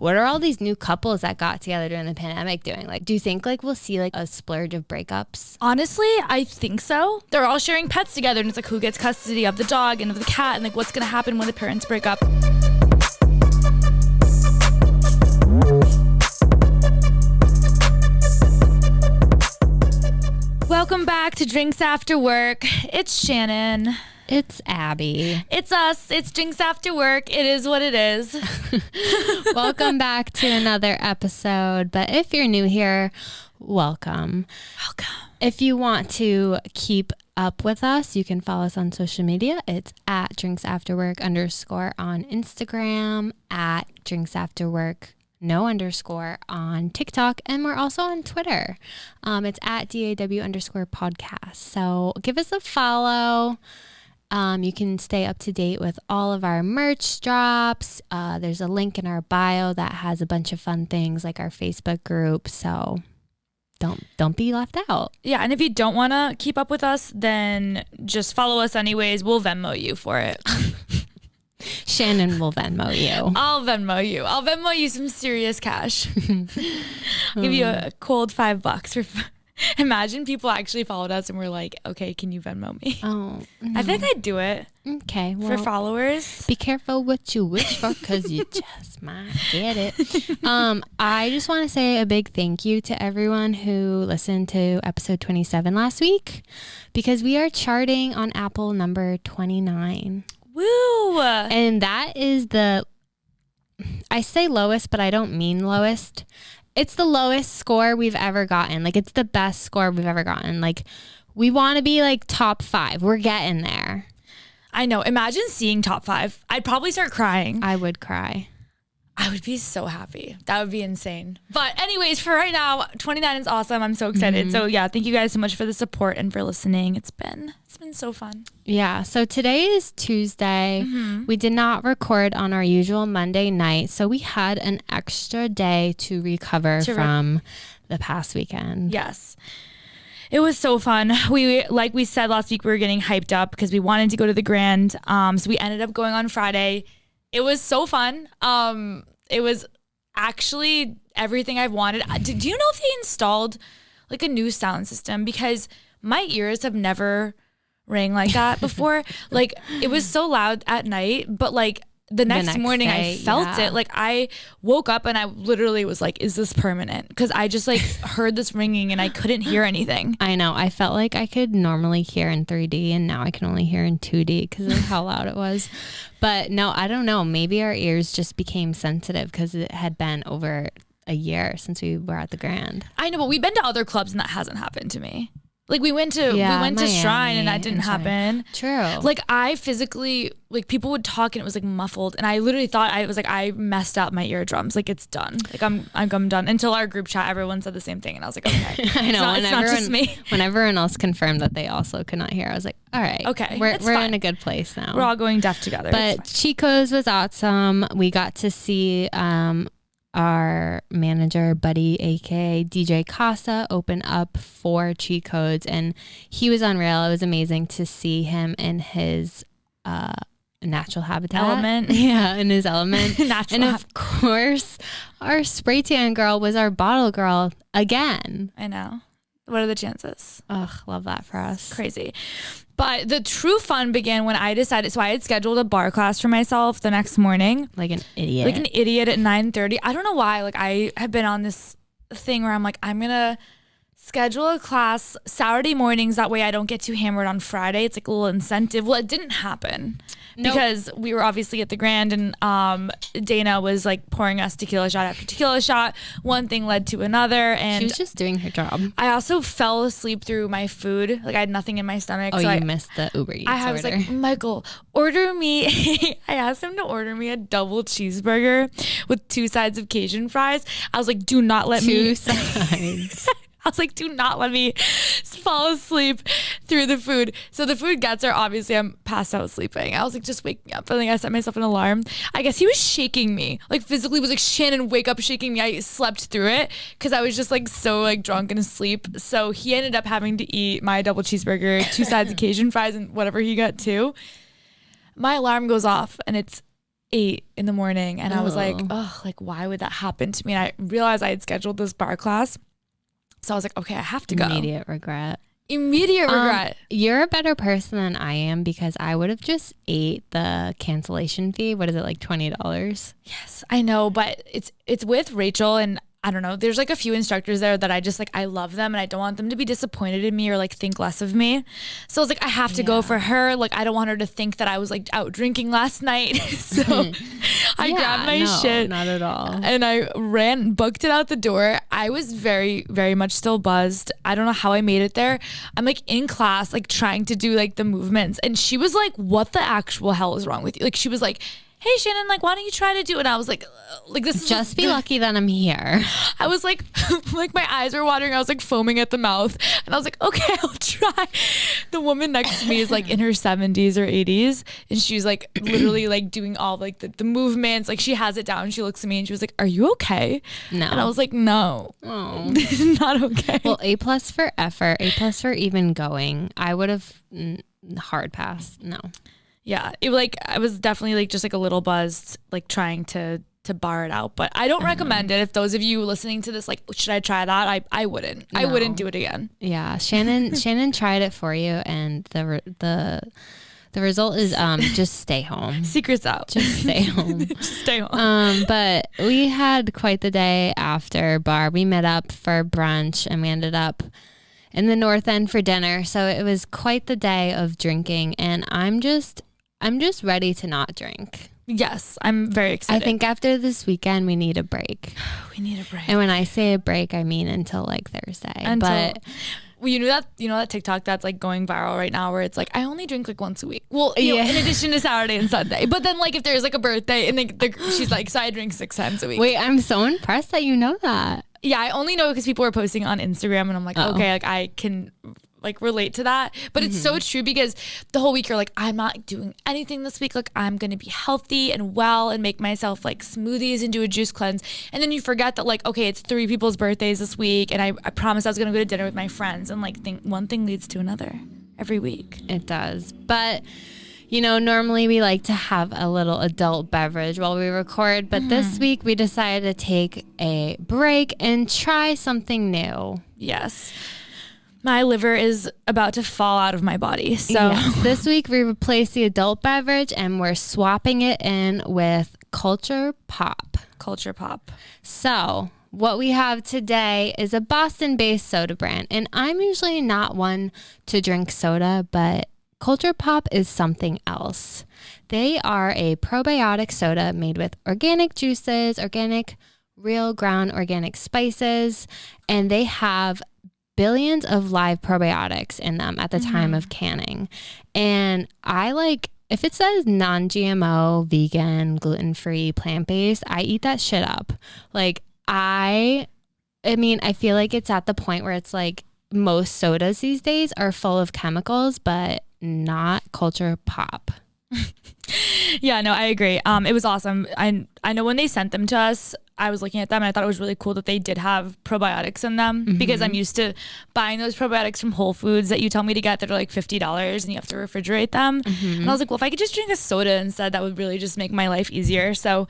what are all these new couples that got together during the pandemic doing? Like, do you think like we'll see like a splurge of breakups? Honestly, I think so. They're all sharing pets together, and it's like who gets custody of the dog and of the cat, and like what's gonna happen when the parents break up. Welcome back to Drinks After Work. It's Shannon. It's Abby. It's us. It's Drinks After Work. It is what it is. Welcome back to another episode. But if you're new here, welcome. Welcome. If you want to keep up with us, you can follow us on social media. It's at drinksafterwork _ on Instagram, at drinksafterwork _, on TikTok, and we're also on Twitter. It's at DAW _podcast. So give us a follow. You can stay up to date with all of our merch drops. There's a link in our bio that has a bunch of fun things like our Facebook group. So don't be left out. Yeah, and if you don't want to keep up with us, then just follow us anyways. We'll Venmo you for it. Shannon will Venmo you. I'll Venmo you. I'll Venmo you some serious cash. I'll give you a cold $5 for. Imagine people actually followed us and were like, okay, can you Venmo me? Oh, no. I think I'd do it. Okay. Well, for followers. Be careful what you wish for because you just might get it. I just want to say a big thank you to everyone who listened to episode 27 last week because we are charting on Apple number 29. Woo! And that is I say lowest, but I don't mean lowest. It's the lowest score we've ever gotten. Like, it's the best score we've ever gotten. Like, we want to be like top 5. We're getting there. I know. Imagine seeing top 5. I'd probably start crying. I would cry. I would be so happy. That would be insane. But anyways, for right now, 29 is awesome. I'm so excited. So yeah, thank you guys so much for the support and for listening. It's been so fun. Yeah. So today is Tuesday. We did not record on our usual Monday night. So we had an extra day to recover from the past weekend. Yes. It was so fun. Like we said last week, we were getting hyped up because we wanted to go to the Grand. So we ended up going on Friday. It was so fun. It was actually everything I've wanted. Do you know if they installed like a new sound system? Because my ears have never rang like that before. Like, it was so loud at night, but like the next morning I felt it. Like, I woke up and I literally was like, is this permanent? Because I just like heard this ringing and I couldn't hear anything. I know. I felt like I could normally hear in 3D and now I can only hear in 2D because of how loud it was. But no, I don't know. Maybe our ears just became sensitive because it had been over a year since we were at the Grand. I know, but we've been to other clubs and that hasn't happened to me. Like, we went to Miami, Shrine and that didn't happen. True. Like, I physically, like, people would talk and it was like muffled, and I literally thought I messed up my eardrums. Like, it's done. Like, I'm done. Until our group chat, everyone said the same thing, and I was like, okay. I know. It's not just me. When everyone else confirmed that they also could not hear, I was like, all right, okay, we're in a good place now. We're all going deaf together. But Chico's was awesome. We got to see our manager, Buddy, aka DJ Casa, open up for Cheat Codes, and he was unreal. It was amazing to see him in his natural habitat. Element. Yeah, in his element. Of course, our spray tan girl was our bottle girl again. I know. What are the chances? Ugh, love that for us. Crazy. But the true fun began when I decided, so I had scheduled a bar class for myself the next morning. Like an idiot. Like an idiot at 9:30. I don't know why. Like, I have been on this thing where I'm like, I'm going to schedule a class Saturday mornings. That way I don't get too hammered on Friday. It's like a little incentive. Well, it didn't happen. Because we were obviously at the Grand, and Dana was like pouring us tequila shot after tequila shot. One thing led to another, and she was just doing her job. I also fell asleep through my food. Like, I had nothing in my stomach. Oh, so you missed the Uber Eats I was order. like, Michael, order me. I asked him to order me a double cheeseburger with 2 sides of Cajun fries. I was like, do not let me. 2 sides. I was like, do not let me fall asleep through the food. So the food gets there. Obviously, I'm passed out sleeping. I was like, just waking up. I think I set myself an alarm. I guess he was shaking me. Like, physically was like, Shannon, wake up, shaking me. I slept through it because I was just like so like drunk and asleep. So he ended up having to eat my double cheeseburger, 2 sides of Cajun fries, and whatever he got too. My alarm goes off and it's 8 in the morning. And I was like, Oh. oh, like, why would that happen to me? And I realized I had scheduled this bar class. So I was like, okay, I have to go. Immediate regret. Immediate regret. You're a better person than I am because I would have just ate the cancellation fee. What is it, like $20? Yes, I know, but it's with Rachel, and I don't know. There's like a few instructors there that I just like, I love them and I don't want them to be disappointed in me or like think less of me. So I was like, I have to go for her. Like, I don't want her to think that I was like out drinking last night. So I grabbed my shit. Not at all. And I booked it out the door. I was very, very much still buzzed. I don't know how I made it there. I'm like in class, like trying to do like the movements. And she was like, what the actual hell is wrong with you? Like, she was like, hey Shannon, like, why don't you try to do it? And I was like this is Just be lucky that I'm here. I was like like my eyes were watering. I was like foaming at the mouth, and I was like, okay, I'll try. The woman next to me is like in her 70s or 80s, and she's like literally like doing all like the movements. Like, she has it down. She looks at me and she was like, are you okay? No. And I was like, no. Oh. Not okay. Well, A+ for effort, A+ for even going. I would have hard pass. No. Yeah, it like I was definitely like just like a little buzzed, like trying to bar it out. But I don't recommend it. If those of you listening to this, like, should I try that? I wouldn't. No. I wouldn't do it again. Yeah, Shannon tried it for you, and the result is just stay home. Secrets out. Just stay home. Just stay home. But we had quite the day after bar. We met up for brunch and we ended up in the North End for dinner. So it was quite the day of drinking, and I'm just ready to not drink. Yes, I'm very excited. I think after this weekend, we need a break. We need a break. And when I say a break, I mean until like Thursday. But well, you know that TikTok that's like going viral right now, where it's like, I only drink like once a week. Well, you know, in addition to Saturday and Sunday. But then like if there's like a birthday, and she's like, so I drink 6 times a week. Wait, I'm so impressed that you know that. Yeah, I only know because people are posting on Instagram, and I'm like, okay, like I can like relate to that. But it's so true, because the whole week you're like, I'm not doing anything this week. Like, I'm going to be healthy and well and make myself like smoothies and do a juice cleanse. And then you forget that like, okay, it's 3 people's birthdays this week, and I promised I was going to go to dinner with my friends, and like one thing leads to another every week. It does. But you know, normally we like to have a little adult beverage while we record, but this week we decided to take a break and try something new. Yes. My liver is about to fall out of my body. So this week we replaced the adult beverage and we're swapping it in with Culture Pop. Culture Pop. So what we have today is a Boston-based soda brand. And I'm usually not one to drink soda, but Culture Pop is something else. They are a probiotic soda made with organic juices, organic, real ground organic spices, and they have billions of live probiotics in them at the time of canning. And I like, if it says non-GMO, vegan, gluten-free, plant-based, I eat that shit up. Like, I mean, I feel like it's at the point where it's like most sodas these days are full of chemicals, but not Culture Pop. Yeah, no, I agree. It was awesome. I know when they sent them to us, I was looking at them and I thought it was really cool that they did have probiotics in them, because I'm used to buying those probiotics from Whole Foods that you tell me to get that are like $50 and you have to refrigerate them. And I was like, well, if I could just drink a soda instead, that would really just make my life easier. So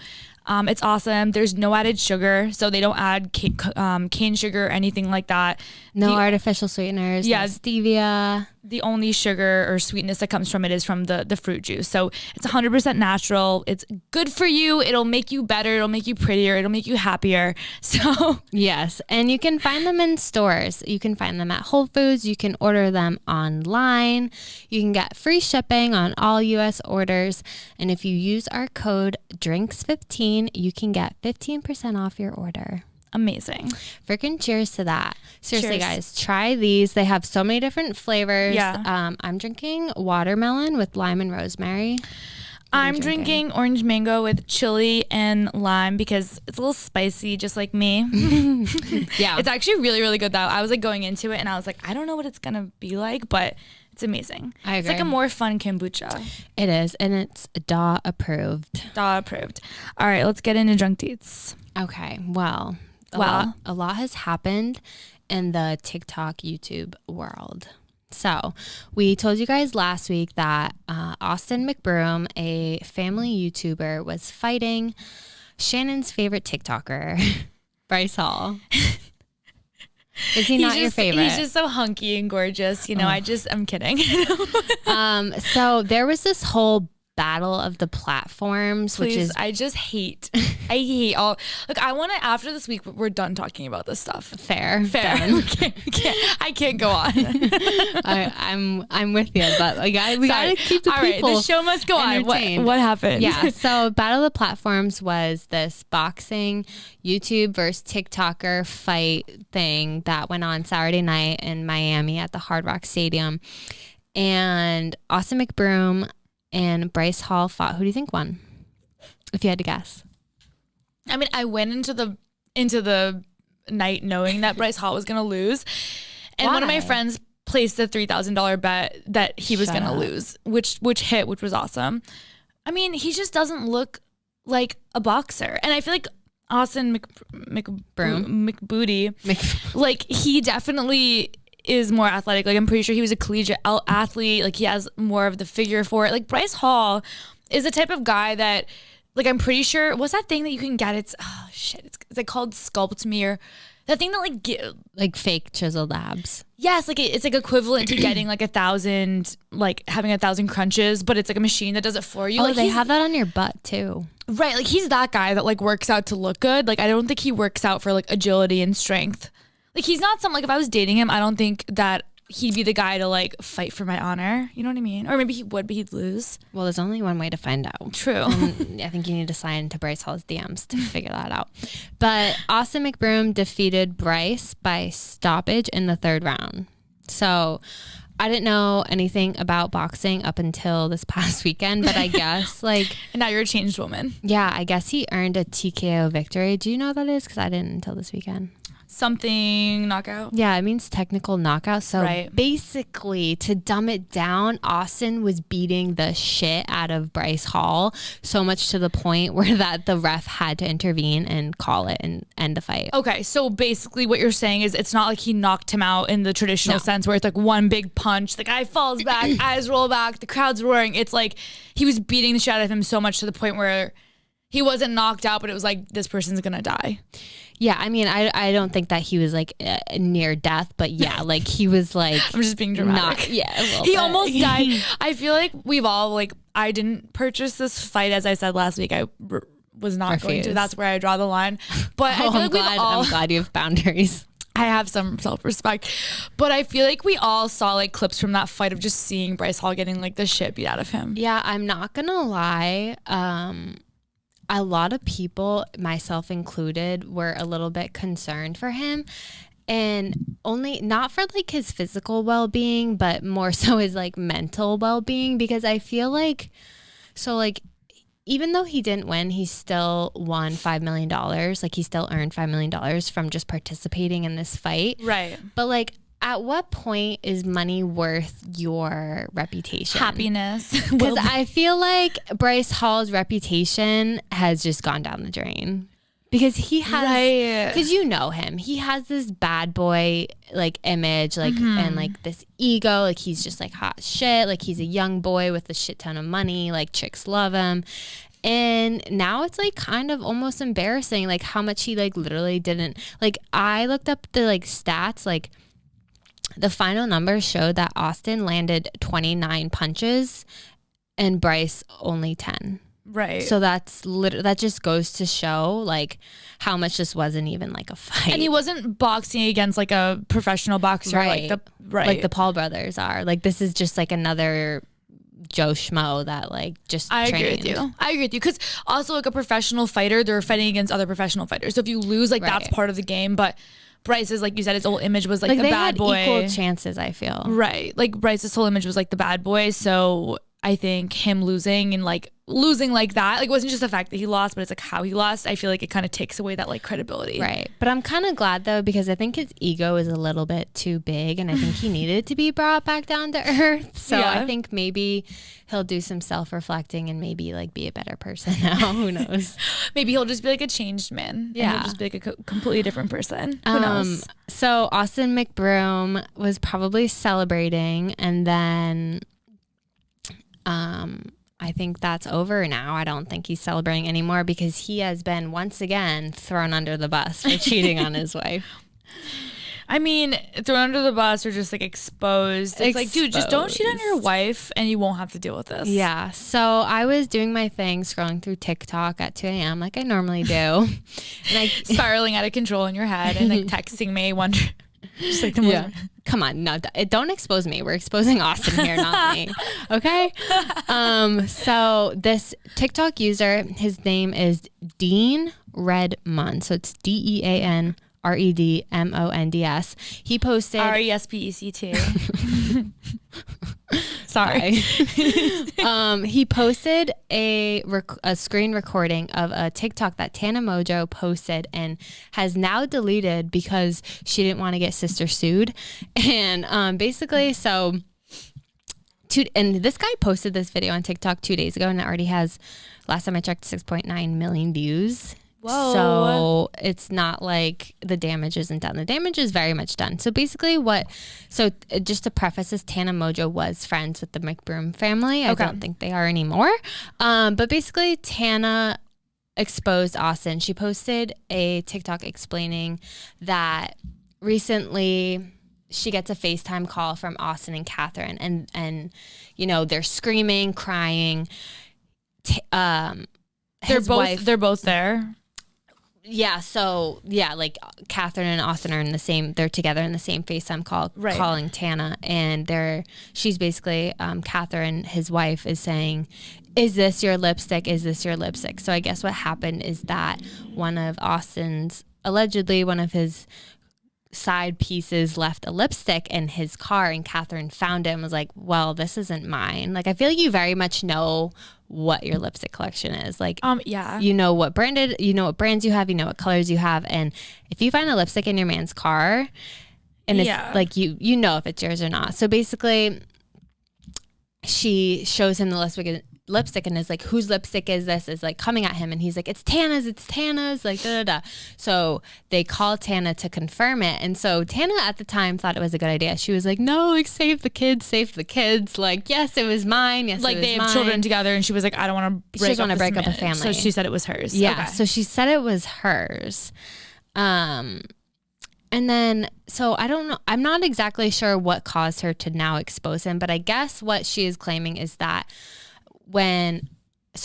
it's awesome. There's no added sugar, so they don't add cane sugar or anything like that. No artificial sweeteners, no stevia. The only sugar or sweetness that comes from it is from the fruit juice. So it's 100% natural. It's good for you. It'll make you better. It'll make you prettier. It'll make you happier. So yes. And you can find them in stores. You can find them at Whole Foods. You can order them online. You can get free shipping on all U.S. orders. And if you use our code DRINKS15, you can get 15% off your order. Amazing. Freaking cheers to that. Seriously, cheers. guys, try these. They have so many different flavors. Yeah. I'm drinking watermelon with lime and rosemary. I'm drinking orange mango with chili and lime because it's a little spicy, just like me. Yeah. It's actually really, really good though. I was like going into it and I was like, I don't know what it's going to be like, but it's amazing. I agree. It's like a more fun kombucha. It is. And it's DAW approved. DAW approved. All right, let's get into drunk deets. Okay. Well, a lot has happened in the TikTok, YouTube world. So we told you guys last week that Austin McBroom, a family YouTuber, was fighting Shannon's favorite TikToker, Bryce Hall. Is he not your favorite? He's just so hunky and gorgeous. You know, I'm kidding. So there was this whole battle of the platforms, Please, which is I hate all. Look, I want to, after this week, we're done talking about this stuff. fair. I can't go on. I'm with you, but we gotta keep the all right, people the show must go on. entertained. What happened? Yeah, so Battle of the Platforms was this boxing YouTube versus TikToker fight thing that went on Saturday night in Miami at the Hard Rock Stadium. And Austin McBroom and Bryce Hall fought. Who do you think won? If you had to guess. I mean, I went into the night knowing that Bryce Hall was going to lose. And one of my friends placed a $3,000 bet that he was going to lose, which hit, which was awesome. I mean, he just doesn't look like a boxer. And I feel like Austin McBooty, like he definitely is more athletic. Like I'm pretty sure he was a collegiate athlete. Like he has more of the figure for it. Like Bryce Hall is the type of guy that, like I'm pretty sure, what's that thing that you can get? It's it's like called Sculpt Me, or that thing that like fake chiseled abs. Yes, like it's like equivalent to getting like 1,000, like having 1,000 crunches, but it's like a machine that does it for you. Oh, like they have that on your butt too. Right, like he's that guy that like works out to look good. Like I don't think he works out for like agility and strength. Like he's not some, like if I was dating him, I don't think that he'd be the guy to like fight for my honor. You know what I mean? Or maybe he would, but he'd lose. Well, there's only one way to find out. True. And I think you need to slide into Bryce Hall's DMs to figure that out. But Austin McBroom defeated Bryce by stoppage in the third round. So I didn't know anything about boxing up until this past weekend, but I guess like... And now you're a changed woman. Yeah, I guess he earned a TKO victory. Do you know what that is? Because I didn't until this weekend. Something knockout. Yeah, it means technical knockout. So basically, to dumb it down, Austin was beating the shit out of Bryce Hall, so much to the point where that the ref had to intervene and call it and end the fight. Okay, so basically what you're saying is it's not like he knocked him out in the traditional sense where it's like one big punch, the guy falls back, eyes roll back, the crowd's roaring. It's like he was beating the shit out of him so much to the point where he wasn't knocked out, but it was like, this person's gonna die. Yeah, I mean, I don't think that he was like near death, but yeah, like he was like... I'm just being dramatic. He almost died. I feel like we've all like, I didn't purchase this fight, as I said last week. I was not going to. That's where I draw the line. But I feel like I'm glad you have boundaries. I have some self-respect, but I feel like we all saw like clips from that fight of just seeing Bryce Hall getting like the shit beat out of him. Yeah, I'm not gonna lie. A lot of people, myself included, were a little bit concerned for him, and only not for like his physical well-being, but more so his like mental well-being, because I feel like, so like, even though he didn't win, he still won $5 million. Like he still earned $5 million from just participating in this fight. Right. But like, at what point is money worth your reputation? Happiness. Because I feel like Bryce Hall's reputation has just gone down the drain. Because he has, because you know him, he has this bad boy like image, like and like this ego, like he's just like hot shit, like he's a young boy with a shit ton of money, like chicks love him. And now it's like kind of almost embarrassing, like how much he like literally didn't, like I looked up the like stats, like the final numbers showed that Austin landed 29 punches and Bryce only 10. Right. So that just goes to show like how much this wasn't even like a fight. And he wasn't boxing against like a professional boxer, right? Like the Paul brothers are. Like this is just like another Joe Schmo that like just I agree with you. Because also like a professional fighter, they're fighting against other professional fighters. So if you lose, like that's part of the game. But Bryce's, like you said, his whole image was like the bad boy. Equal chances, I feel. Right. Like Bryce's whole image was like the bad boy. So I think him losing and like losing like that, like it wasn't just the fact that he lost, but it's like how he lost. I feel like it kind of takes away that like credibility. Right. But I'm kind of glad though, because I think his ego is a little bit too big and I think he needed to be brought back down to earth. So Yeah. I think maybe he'll do some self-reflecting and maybe like be a better person now. Who knows? Maybe he'll just be like a changed man. Yeah. And he'll just be like a completely different person. Who knows? So Austin McBroom was probably celebrating and then I think that's over now. I don't think he's celebrating anymore because he has been once again thrown under the bus for cheating on his wife. I mean, thrown under the bus or just like exposed. It's like, dude, just don't cheat on your wife and you won't have to deal with this. Yeah. So I was doing my thing, scrolling through TikTok at 2 a.m. like I normally do. And I spiraling out of control in your head and like texting me, wondering. Just like yeah. Come on, no, don't expose me. We're exposing Austin here, not me. Okay. So this TikTok user, his name is Dean Redmond. So it's DeanRedmonds. He posted RESPECT. Sorry. He posted a screen recording of a TikTok that Tana Mojo posted and has now deleted because she didn't want to get sister sued. And basically, and this guy posted this video on TikTok 2 days ago and it already has, last time I checked, 6.9 million views. Whoa. So it's not like the damage isn't done. The damage is very much done. So basically just to preface this, Tana Mojo was friends with the McBroom family. I don't think they are anymore. But basically Tana exposed Austin. She posted a TikTok explaining that recently she gets a FaceTime call from Austin and Catherine and you know, they're screaming, crying. They're both there. Yeah, so like Catherine and Austin are they're together in the same FaceTime call, calling Tana, and she's basically, Catherine, his wife, is saying, is this your lipstick? Is this your lipstick? So I guess what happened is that allegedly one of his side pieces left a lipstick in his car and Catherine found it and was like, well, this isn't mine. Like, I feel like you very much know what your lipstick collection is. Like, yeah, you know what brands you have, you know what colors you have. And if you find a lipstick in your man's car and it's like, you know if it's yours or not. So basically she shows him the lipstick and is like, whose lipstick is this? Is like coming at him and he's like, it's Tana's, like da da da. So they call Tana to confirm it, and so Tana at the time thought it was a good idea. She was like, no, like save the kids, like, yes, it was mine, yes, like it was they have mine. Children together, and she was like, I don't want to break up a family, so she said it was hers. So she said it was hers. And then, so I don't know, I'm not exactly sure what caused her to now expose him, but I guess what she is claiming is that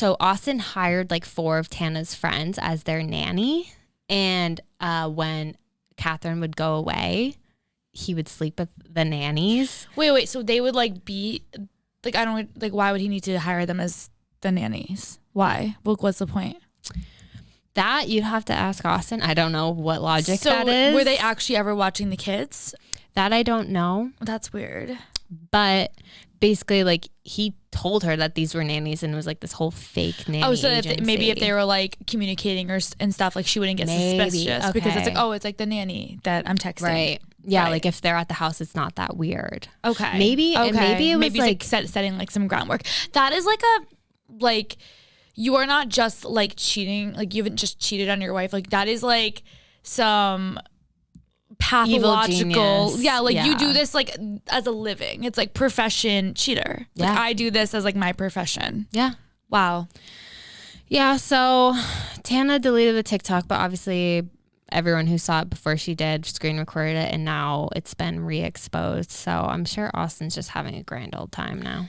Austin hired like 4 of Tana's friends as their nanny, and when Catherine would go away, he would sleep with the nannies. Wait, so they would like be like, I don't like, why would he need to hire them as the nannies? Why? What's the point? That you'd have to ask Austin. I don't know what logic that is. Were they actually ever watching the kids? That I don't know. That's weird. But basically, like, he told her that these were nannies and it was like this whole fake nanny agency. Maybe if they were like communicating and stuff, like she wouldn't get suspicious because it's like, oh, it's like the nanny that I'm texting. Right. Yeah, like if they're at the house, it's not that weird. Okay. Maybe it was like setting like some groundwork. That is like you are not just like cheating, like you haven't just cheated on your wife. Like that is like some pathological, you do this like as a living. It's like profession cheater. Like I do this as like my profession. Yeah. Wow. Yeah, so Tana deleted the TikTok, but obviously everyone who saw it before she did screen recorded it, and now it's been re-exposed. So I'm sure Austin's just having a grand old time now.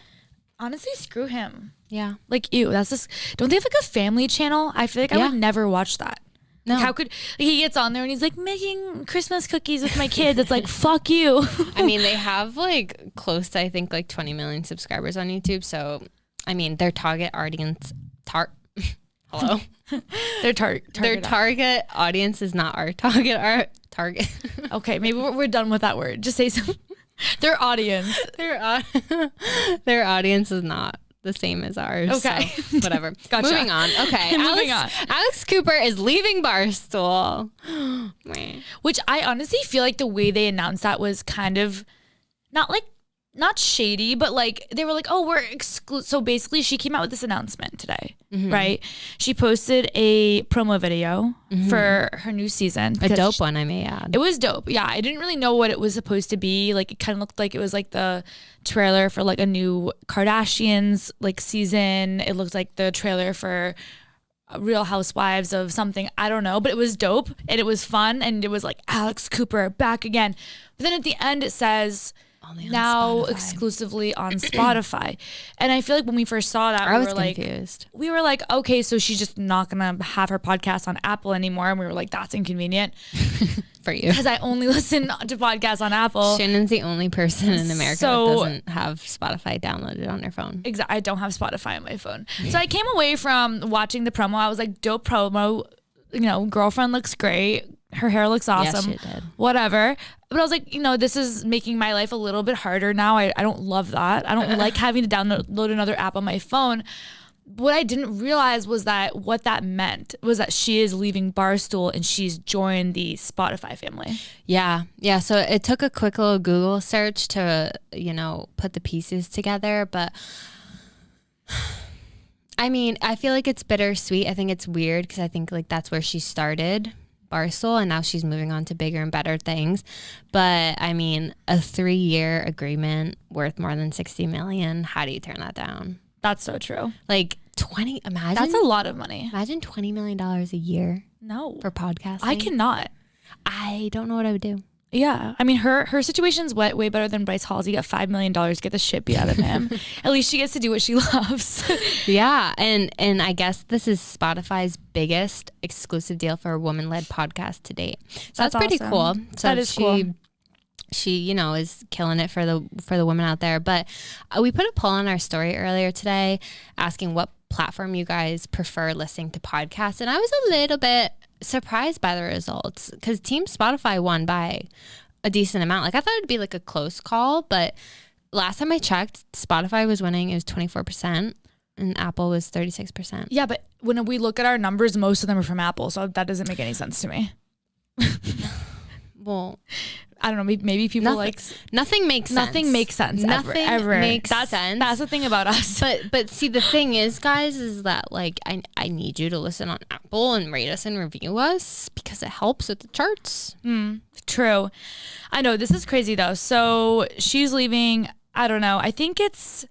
Honestly, screw him. Yeah. Like, ew, that's just, don't they have like a family channel? I feel like I would never watch that. No. Like, how could he gets on there and he's like making Christmas cookies with my kids? It's like, fuck you. I mean, they have like close to, I think, like 20 million subscribers on YouTube. So, I mean, their target audience, hello? Their target audience is not our target. Okay, maybe we're done with that word. Just say some. Their audience. Their audience is not the same as ours. Okay. So whatever. Gotcha. Moving on. Okay. Moving on. Alex Cooper is leaving Barstool. Which I honestly feel like the way they announced that was kind of not shady, but like they were like, oh, we're exclusive. So basically she came out with this announcement today, right? She posted a promo video for her new season. A dope one, I may add. It was dope. Yeah. I didn't really know what it was supposed to be. Like it kind of looked like it was like the trailer for like a new Kardashians like season. It looked like the trailer for Real Housewives of something. I don't know, but it was dope and it was fun. And it was like Alex Cooper back again. But then at the end it says, now Spotify. Exclusively on Spotify. And I feel like when we first saw that, I was confused. We were like, okay, so she's just not gonna have her podcast on Apple anymore. And we were like, that's inconvenient for you, because I only listen to podcasts on Apple. Shannon's the only person in America that doesn't have Spotify downloaded on their phone. Exactly. I don't have Spotify on my phone. So I came away from watching the promo. I was like, dope promo. Girlfriend looks great. Her hair looks awesome. Yes, she did. Whatever. But I was like, this is making my life a little bit harder now. I don't love that. I don't like having to download another app on my phone. What I didn't realize was that what that meant was that she is leaving Barstool and she's joined the Spotify family. Yeah. Yeah. So it took a quick little Google search to, put the pieces together. But I mean, I feel like it's bittersweet. I think it's weird because I think like that's where she started, Barstool, and now she's moving on to bigger and better things. But I mean, a 3-year agreement worth more than $60 million. How do you turn that down? That's so true. Like imagine. That's a lot of money. Imagine $20 million a year. No. For podcasting. I cannot. I don't know what I would do. Yeah. I mean, her situation's way better than Bryce Hall's. He got $5 million to get the shit beat out of him. At least she gets to do what she loves. Yeah. And I guess this is Spotify's biggest exclusive deal for a woman-led podcast to date. So that's pretty awesome. cool. So that is cool. She, is killing it for the women out there. But we put a poll on our story earlier today asking what platform you guys prefer listening to podcasts. And I was a little bit surprised by the results because Team Spotify won by a decent amount. Like I thought it'd be like a close call, but last time I checked, Spotify was winning. It was 24% and Apple was 36%. Yeah, but when we look at our numbers, most of them are from Apple, so that doesn't make any sense to me. Well, I don't know. Maybe people nothing makes sense. Nothing makes sense. Nothing ever. makes sense. That's the thing about us. But see, the thing is, guys, is that like I need you to listen on Apple and rate us and review us because it helps with the charts. True. I know this is crazy though. So she's leaving. I don't know. I think it's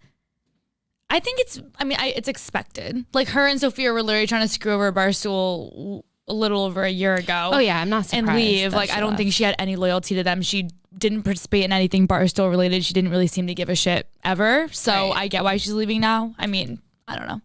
expected. Like her and Sophia were literally trying to screw over Barstool a little over a year ago. Oh yeah, I'm not surprised. And leave. Like I don't think she had any loyalty to them. She didn't participate in anything Barstool related. She didn't really seem to give a shit ever. So right. I get why she's leaving now. I mean, I don't know.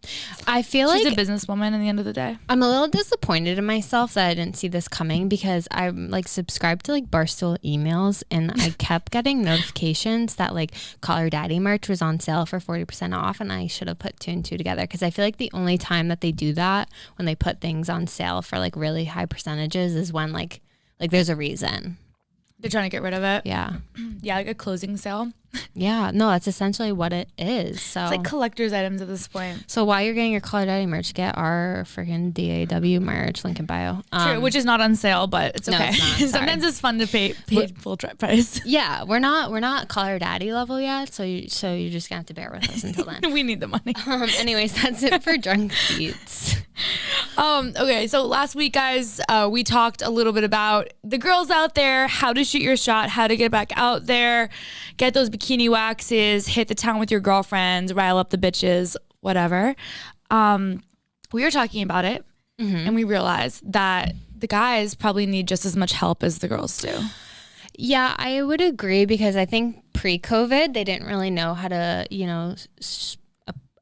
I feel she's like a businesswoman in the end of the day. I'm a little disappointed in myself that I didn't see this coming because I'm like subscribed to like Barstool emails and I kept getting notifications that like Call Her Daddy merch was on sale for 40% off, and I should have put 2 and 2 together because I feel like the only time that they do that when they put things on sale for like really high percentages is when like there's a reason. They're trying to get rid of it. Yeah. Yeah, like a closing sale. Yeah, no, that's essentially what it is. So it's like collector's items at this point. So while you're getting your Call Her Daddy merch, get our freaking DAW merch, link in bio. True, which is not on sale, but it's okay. No, it's not, sometimes it's fun to pay full price. Yeah, we're not Call Her Daddy level yet, so you're just gonna have to bear with us until then. We need the money. Anyways, that's it for Drunk Beats. Okay, so last week, guys, we talked a little bit about the girls out there, how to shoot your shot, how to get back out there, get those bikini waxes, hit the town with your girlfriends, rile up the bitches, whatever. We were talking about it, and we realized that the guys probably need just as much help as the girls do. Yeah, I would agree because I think pre-COVID, they didn't really know how to,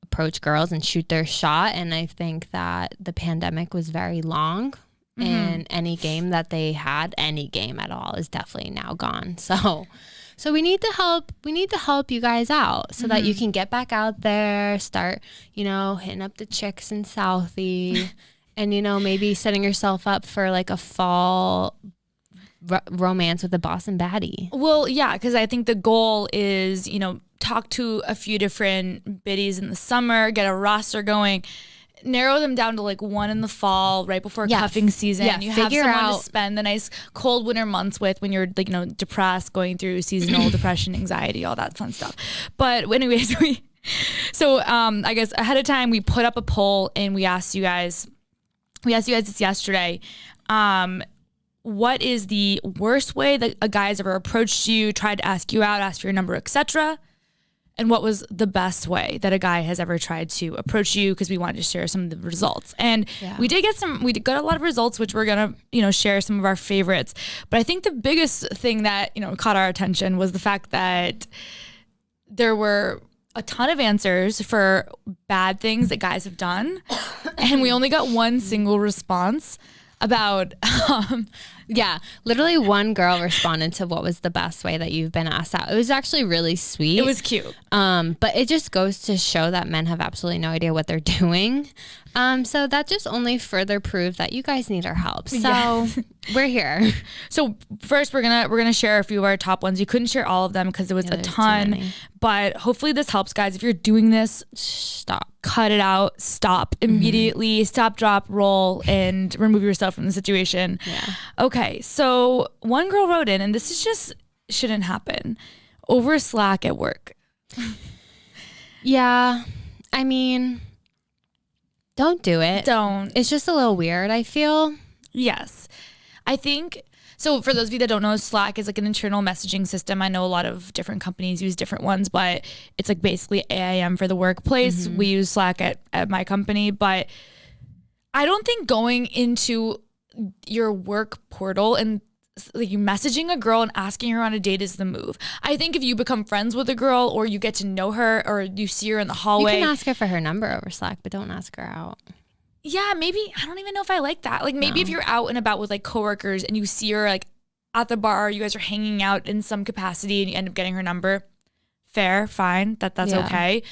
approach girls and shoot their shot. And I think that the pandemic was very long and any game that they had, any game at all, is definitely now gone. So we need to help you guys out so that you can get back out there, start, hitting up the chicks in Southie and, maybe setting yourself up for like a fall romance with a boss and baddie. Well, yeah, because I think the goal is, talk to a few different biddies in the summer, get a roster going, narrow them down to like one in the fall, right before cuffing season. Yeah, you have someone to spend the nice cold winter months with when you're like, depressed, going through seasonal depression, anxiety, all that fun stuff. But anyways, I guess ahead of time we put up a poll and we asked you guys this yesterday. What is the worst way that a guy has ever approached you, tried to ask you out, asked for your number, etc.? And what was the best way that a guy has ever tried to approach you? Because we wanted to share some of the results. And we got a lot of results, which we're going to, share some of our favorites. But I think the biggest thing that, caught our attention was the fact that there were a ton of answers for bad things that guys have done. And we only got one single response about literally one girl responded to what was the best way that you've been asked out. It was actually really sweet. It was cute. But it just goes to show that men have absolutely no idea what they're doing. So that just only further proved that you guys need our help. So we're here. So first we're gonna share a few of our top ones. You couldn't share all of them because it was a ton, but hopefully this helps, guys. If you're doing this, stop, cut it out, stop immediately, stop, drop, roll, and remove yourself from the situation. Yeah. Okay, so one girl wrote in, and this is just shouldn't happen, over Slack at work. Yeah, I mean, don't do it. Don't. It's just a little weird, I feel. Yes. I think, so for those of you that don't know, Slack is like an internal messaging system. I know a lot of different companies use different ones, but it's like basically AIM for the workplace. We use Slack at my company, but I don't think going into your work portal and like you messaging a girl and asking her on a date is the move. I think if you become friends with a girl or you get to know her or you see her in the hallway. You can ask her for her number over Slack, but don't ask her out. Yeah, maybe. I don't even know if I like that. Like maybe if you're out and about with like coworkers and you see her like at the bar, you guys are hanging out in some capacity and you end up getting her number. Fair, fine. That's okay.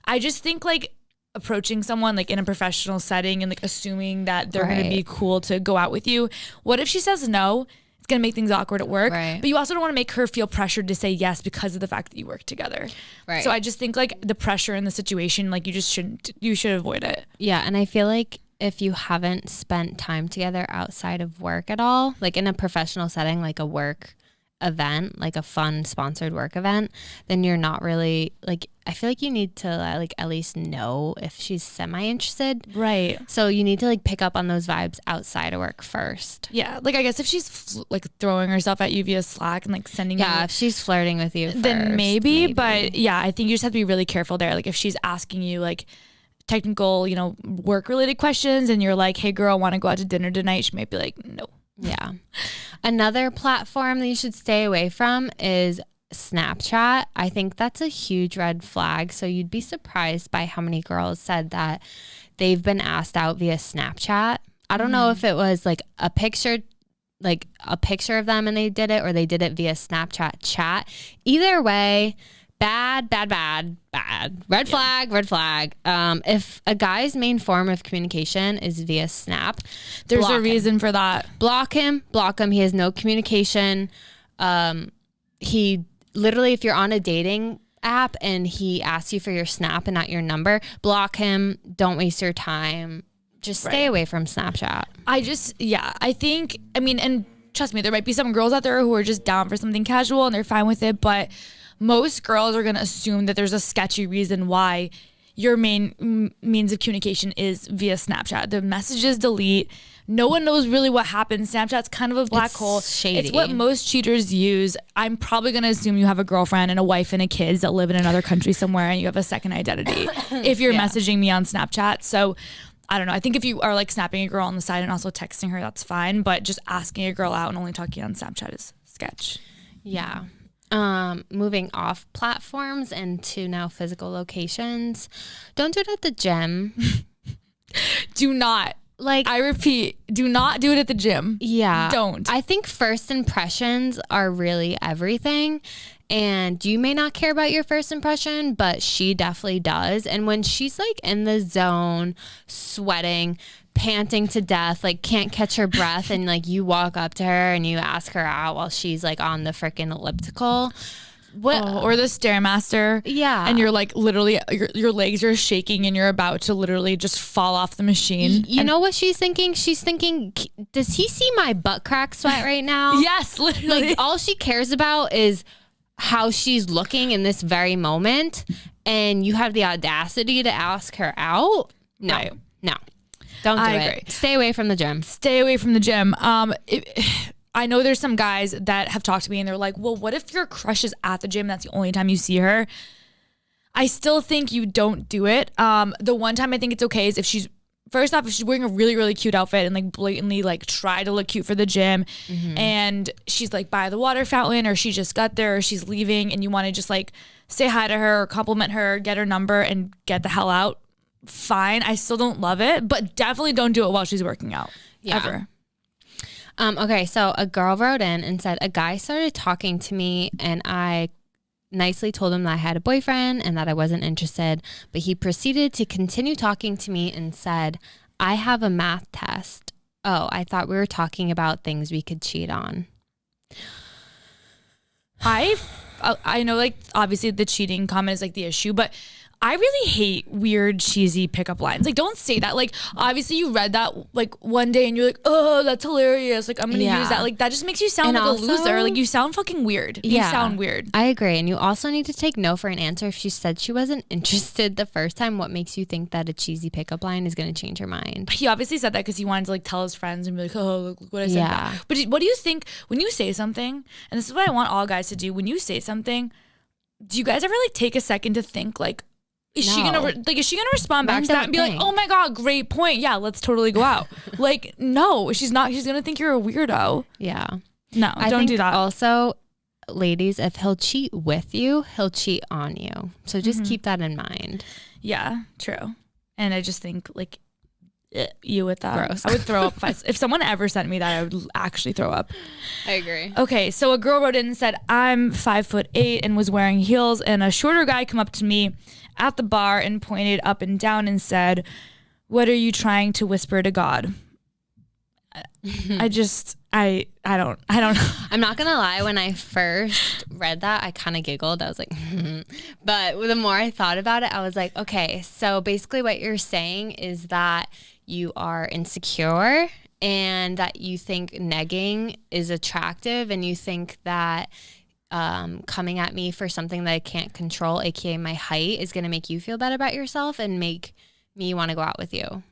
I just think like approaching someone like in a professional setting and like assuming that they're going to be cool to go out with you. What if she says no? It's going to make things awkward at work. Right. But you also don't want to make her feel pressured to say yes because of the fact that you work together. Right. So I just think like the pressure in the situation, like you should avoid it. Yeah. And I feel like if you haven't spent time together outside of work at all, like in a professional setting, like a work event, like a fun sponsored work event, then you're not really like, I feel like you need to like at least know if she's semi-interested. Right. So you need to like pick up on those vibes outside of work first. Yeah. Like I guess if she's like throwing herself at you via Slack and like sending you. If she's flirting with you then first, maybe. But yeah, I think you just have to be really careful there. Like if she's asking you like technical, work related questions and you're like, hey girl, want to go out to dinner tonight? She might be like, no. Yeah. Another platform that you should stay away from is Snapchat. I think that's a huge red flag. So you'd be surprised by how many girls said that they've been asked out via Snapchat. I don't know if it was like a picture of them and they did it, or they did it via Snapchat chat. Either way, bad. Red flag. If a guy's main form of communication is via Snap, there's a reason for that. Block him. He has no communication. He literally, if you're on a dating app and he asks you for your Snap and not your number, block him. Don't waste your time. Just stay away from Snapchat. I think, and trust me, there might be some girls out there who are just down for something casual and they're fine with it, but most girls are going to assume that there's a sketchy reason why your main means of communication is via Snapchat. The messages delete. No one knows really what happened. Snapchat's kind of a black hole. Shady. It's what most cheaters use. I'm probably going to assume you have a girlfriend and a wife and a kids that live in another country somewhere and you have a second identity if you're messaging me on Snapchat. So I don't know. I think if you are like snapping a girl on the side and also texting her, that's fine. But just asking a girl out and only talking on Snapchat is sketch. Yeah. Moving off platforms and to now physical locations. Don't do it at the gym. Do not. Like, I repeat, do not do it at the gym. Yeah. Don't. I think first impressions are really everything. And you may not care about your first impression, but she definitely does. And when she's like in the zone, sweating, panting to death, like can't catch her breath, and like you walk up to her and you ask her out while she's like on the freaking elliptical. Or the Stairmaster. Yeah. And you're like literally, your legs are shaking and you're about to literally just fall off the machine. You know what she's thinking? She's thinking, does he see my butt crack sweat right now? Yes, literally. Like all she cares about is how she's looking in this very moment. And you have the audacity to ask her out? No. Right. No. Don't do it. Stay away from the gym. Stay away from the gym. I know there's some guys that have talked to me and they're like, well, what if your crush is at the gym? That's the only time you see her. I still think you don't do it. The one time I think it's okay is if she's wearing a really, really cute outfit and like blatantly like try to look cute for the gym and she's like by the water fountain or she just got there or she's leaving and you want to just like say hi to her or compliment her, get her number and get the hell out. Fine. I still don't love it, but definitely don't do it while she's working out. Yeah. Ever. Okay, so a girl wrote in and said, a guy started talking to me and I nicely told him that I had a boyfriend and that I wasn't interested, but he proceeded to continue talking to me and said, I have a math test. Oh, I thought we were talking about things we could cheat on. I know like obviously the cheating comment is like the issue, but I really hate weird, cheesy pickup lines. Like, don't say that. Like, obviously you read that like one day and you're like, oh, that's hilarious. Like, I'm going to use that. Like, that just makes you sound like a loser. Like, you sound fucking weird. You sound weird. I agree. And you also need to take no for an answer. If she said she wasn't interested the first time, what makes you think that a cheesy pickup line is going to change her mind? He obviously said that because he wanted to like tell his friends and be like, oh, look what I said. Yeah. But what do you think when you say something, and this is what I want all guys to do, when you say something, do you guys ever like take a second to think like, is she gonna respond back to that and be like, oh my God, great point. Yeah, let's totally go out. Like, no, she's not. She's gonna think you're a weirdo. Yeah. No, don't do that. Also, ladies, if he'll cheat with you, he'll cheat on you. So just keep that in mind. Yeah, true. And I just think like you with that. Gross. I would throw up if someone ever sent me that. I would actually throw up. I agree. Okay, so a girl wrote in and said, I'm 5'8" and was wearing heels, and a shorter guy come up to me at the bar and pointed up and down and said, what are you trying to whisper to God? I don't I'm not gonna lie, when I first read that I kind of giggled. I was like but the more I thought about it, I was like, okay, so basically what you're saying is that you are insecure and that you think negging is attractive and you think that coming at me for something that I can't control, aka my height, is going to make you feel better about yourself and make me want to go out with you.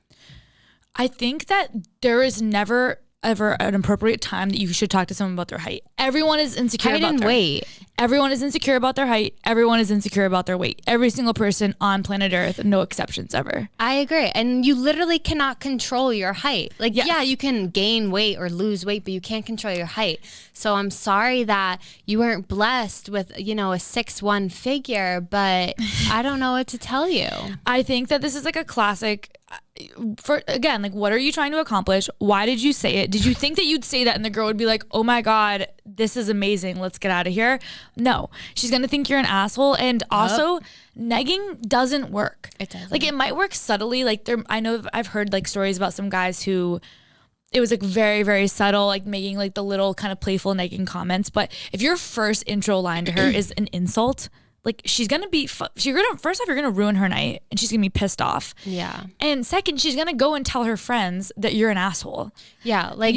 I think that there is never ever an appropriate time that you should talk to someone about their height. Everyone is insecure about their weight. Everyone is insecure about their height. Everyone is insecure about their weight. Every single person on planet Earth, no exceptions ever. I agree. And you literally cannot control your height. Like, yes. Yeah, you can gain weight or lose weight, but you can't control your height. So I'm sorry that you weren't blessed with, a 6'1" figure, but I don't know what to tell you. I think that this is like a classic. For again, like, what are you trying to accomplish? Why did you say it? Did you think that you'd say that and the girl would be like, oh my God, this is amazing, let's get out of here? No, she's gonna think you're an asshole. And also, negging doesn't work. It doesn't. Like, it might work subtly. Like, I know I've heard like stories about some guys who it was like very, very subtle, like making like the little kind of playful negging comments. But if your first intro line to her is an insult, like, she's gonna be, first off, you're gonna ruin her night and she's gonna be pissed off. Yeah. And second, she's gonna go and tell her friends that you're an asshole. Yeah. Like,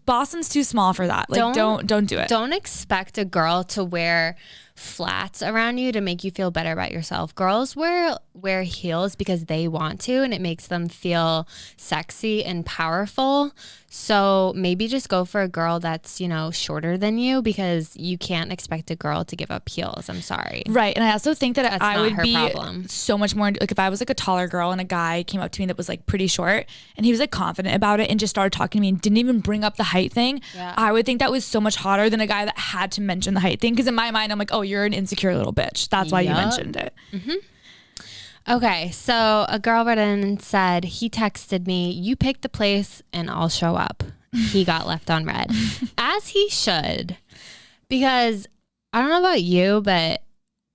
Boston's too small for that. Like, don't do it. Don't expect a girl to wear flats around you to make you feel better about yourself. Girls wear heels because they want to, and it makes them feel sexy and powerful. So maybe just go for a girl that's, shorter than you, because you can't expect a girl to give up heels. I'm sorry. Right. And I also think that I would be so much more like, if I was like a taller girl and a guy came up to me that was like pretty short and he was like confident about it and just started talking to me and didn't even bring up the height thing. Yeah. I would think that was so much hotter than a guy that had to mention the height thing. Because in my mind, I'm like, oh, you're an insecure little bitch. That's why you mentioned it. Mm-hmm. Okay, so a girl wrote in and said, he texted me, you pick the place and I'll show up. He got left on red. As he should. Because I don't know about you, but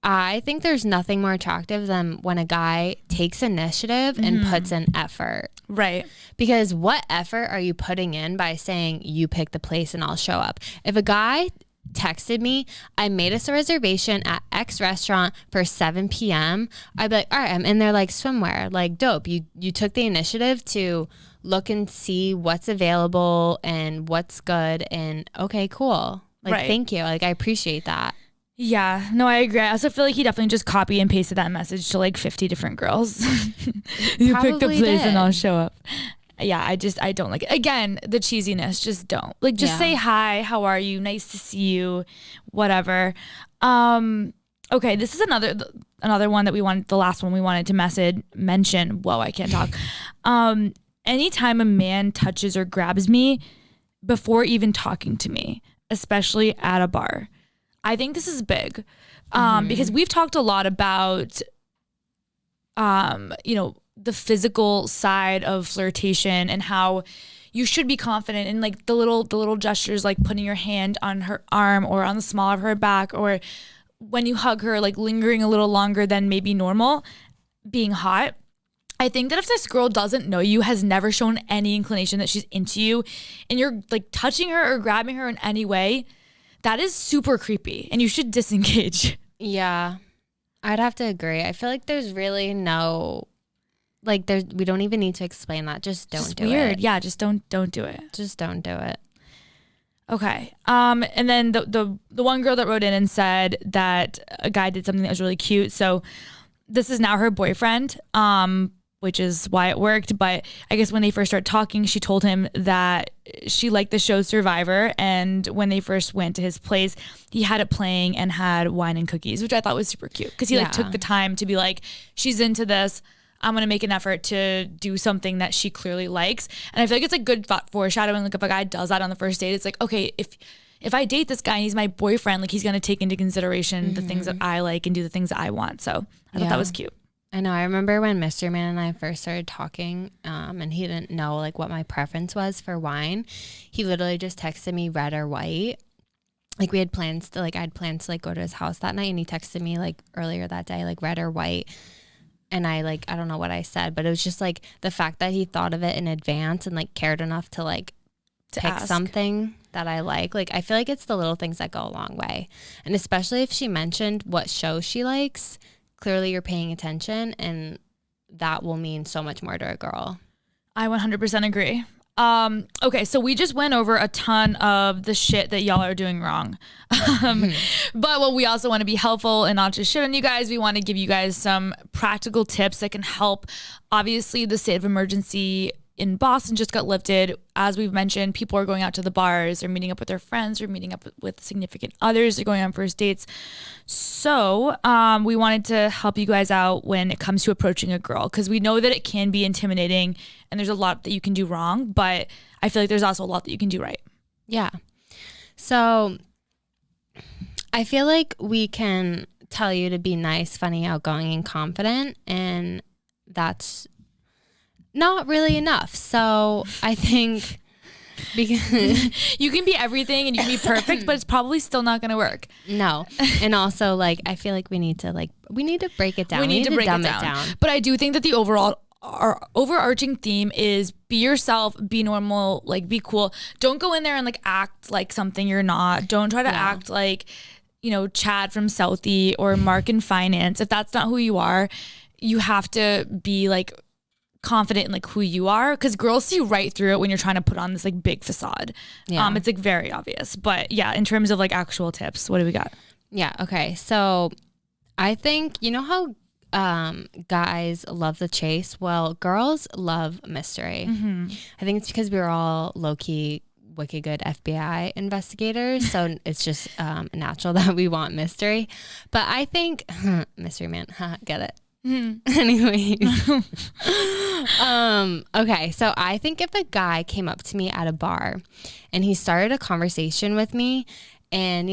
I think there's nothing more attractive than when a guy takes initiative and puts in effort. Right. Because what effort are you putting in by saying you pick the place and I'll show up? If a guy texted me, I made us a reservation at X restaurant for 7 p.m. I'd be like, all right, I'm in there like swimwear. Like, dope. You took the initiative to look and see what's available and what's good. And okay, cool. Like, thank you. Like, I appreciate that. Yeah, no, I agree. I also feel like he definitely just copy and pasted that message to like 50 different girls. You pick the place and I'll show up. Yeah, I don't like it. Again, the cheesiness, just don't. Like, just say hi, how are you? Nice to see you, whatever. Okay, this is another one that the last one we wanted to mention. Whoa, I can't talk. Anytime a man touches or grabs me before even talking to me, especially at a bar. I think this is big because we've talked a lot about, the physical side of flirtation and how you should be confident in like the little gestures, like putting your hand on her arm or on the small of her back, or when you hug her, like lingering a little longer than maybe normal, being hot. I think that if this girl doesn't know you, has never shown any inclination that she's into you, and you're like touching her or grabbing her in any way, that is super creepy and you should disengage. Yeah, I'd have to agree. I feel like there's really no, like we don't even need to explain that. Just don't do it. Yeah, just don't do it. Just don't do it. Okay. And then the one girl that wrote in and said that a guy did something that was really cute. So this is now her boyfriend, which is why it worked. But I guess when they first started talking, she told him that she liked the show Survivor. And when they first went to his place, he had it playing and had wine and cookies, which I thought was super cute. Because he like took the time to be like, she's into this. I'm going to make an effort to do something that she clearly likes. And I feel like it's a good foreshadowing. Like if a guy does that on the first date, it's like, okay, if I date this guy and he's my boyfriend, like he's going to take into consideration the things that I like and do the things that I want. So I thought that was cute. I know. I remember when Mr. Man and I first started talking, and he didn't know like what my preference was for wine. He literally just texted me red or white. Like I had plans to go to his house that night, and he texted me like earlier that day, like red or white. And I don't know what I said, but it was just like the fact that he thought of it in advance and like cared enough to like pick ask something that I like. Like I feel like it's the little things that go a long way. And especially if she mentioned what show she likes, clearly you're paying attention, and that will mean so much more to a girl. I 100% agree. Okay, so we just went over a ton of the shit that y'all are doing wrong. But we also want to be helpful and not just shit on you guys. We want to give you guys some practical tips that can help. Obviously, the state of emergency in Boston just got lifted. As we've mentioned, people are going out to the bars, they're meeting up with their friends, they're meeting up with significant others, they're going on first dates. So we wanted to help you guys out when it comes to approaching a girl, because we know that it can be intimidating and there's a lot that you can do wrong, but I feel like there's also a lot that you can do right. Yeah. So I feel like we can tell you to be nice, funny, outgoing, and confident, and that's not really enough. So I think because you can be everything and you can be perfect, but it's probably still not going to work. No. And also like I feel like we need to break it down. We need to dumb it down. But I do think that the our overarching theme is be yourself, be normal, like be cool. Don't go in there and like act like something you're not. Don't try to act like, Chad from Southie or Mark in finance. If that's not who you are, you have to be like confident in like who you are, because girls see right through it when you're trying to put on this like big facade. It's like very obvious. But yeah, in terms of like actual tips, what do we got? Yeah, okay. So I think how guys love the chase? Well, girls love mystery. I think it's because we're all low-key wicked good FBI investigators, so it's just natural that we want mystery. But I think mystery man, get it. Anyways. Okay, so I think if a guy came up to me at a bar and he started a conversation with me, and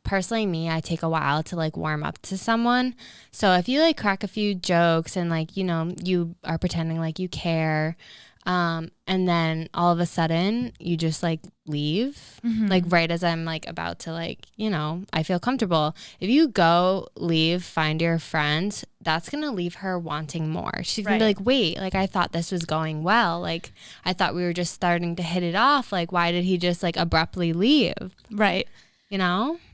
personally I take a while to like warm up to someone. So if you like crack a few jokes and like you are pretending like you care, and then all of a sudden you just like leave, like right as I'm like about to like, I feel comfortable. If you go, leave, find your friend, that's going to leave her wanting more. She's going to be like, wait, like I thought this was going well. Like I thought we were just starting to hit it off. Like why did he just like abruptly leave? Right.